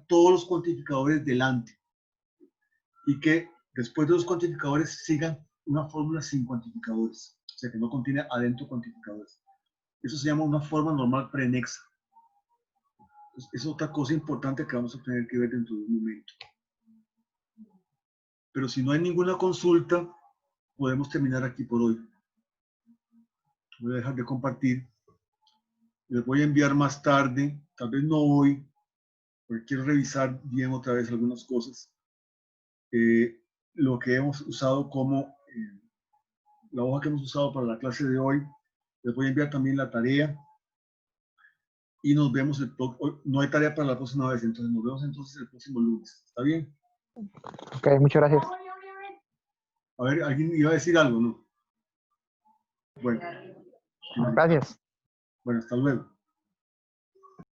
[SPEAKER 1] todos los cuantificadores delante y que después de los cuantificadores sigan una fórmula sin cuantificadores, o sea que no contiene adentro cuantificadores. Eso se llama una forma normal prenexa. Entonces, es otra cosa importante que vamos a tener que ver dentro de un momento. Pero si no hay ninguna consulta, podemos terminar aquí por hoy. Voy a dejar de compartir. Les voy a enviar más tarde, tal vez no hoy, porque quiero revisar bien otra vez algunas cosas. Lo que hemos usado como la hoja que hemos usado para la clase de hoy. Les voy a enviar también la tarea y nos vemos no hay tarea para la próxima vez, entonces nos vemos entonces el próximo lunes. ¿Está bien?
[SPEAKER 3] Ok, muchas gracias.
[SPEAKER 1] A ver, ¿alguien iba a decir algo, no? Bueno.
[SPEAKER 3] Gracias.
[SPEAKER 1] Bueno, hasta luego.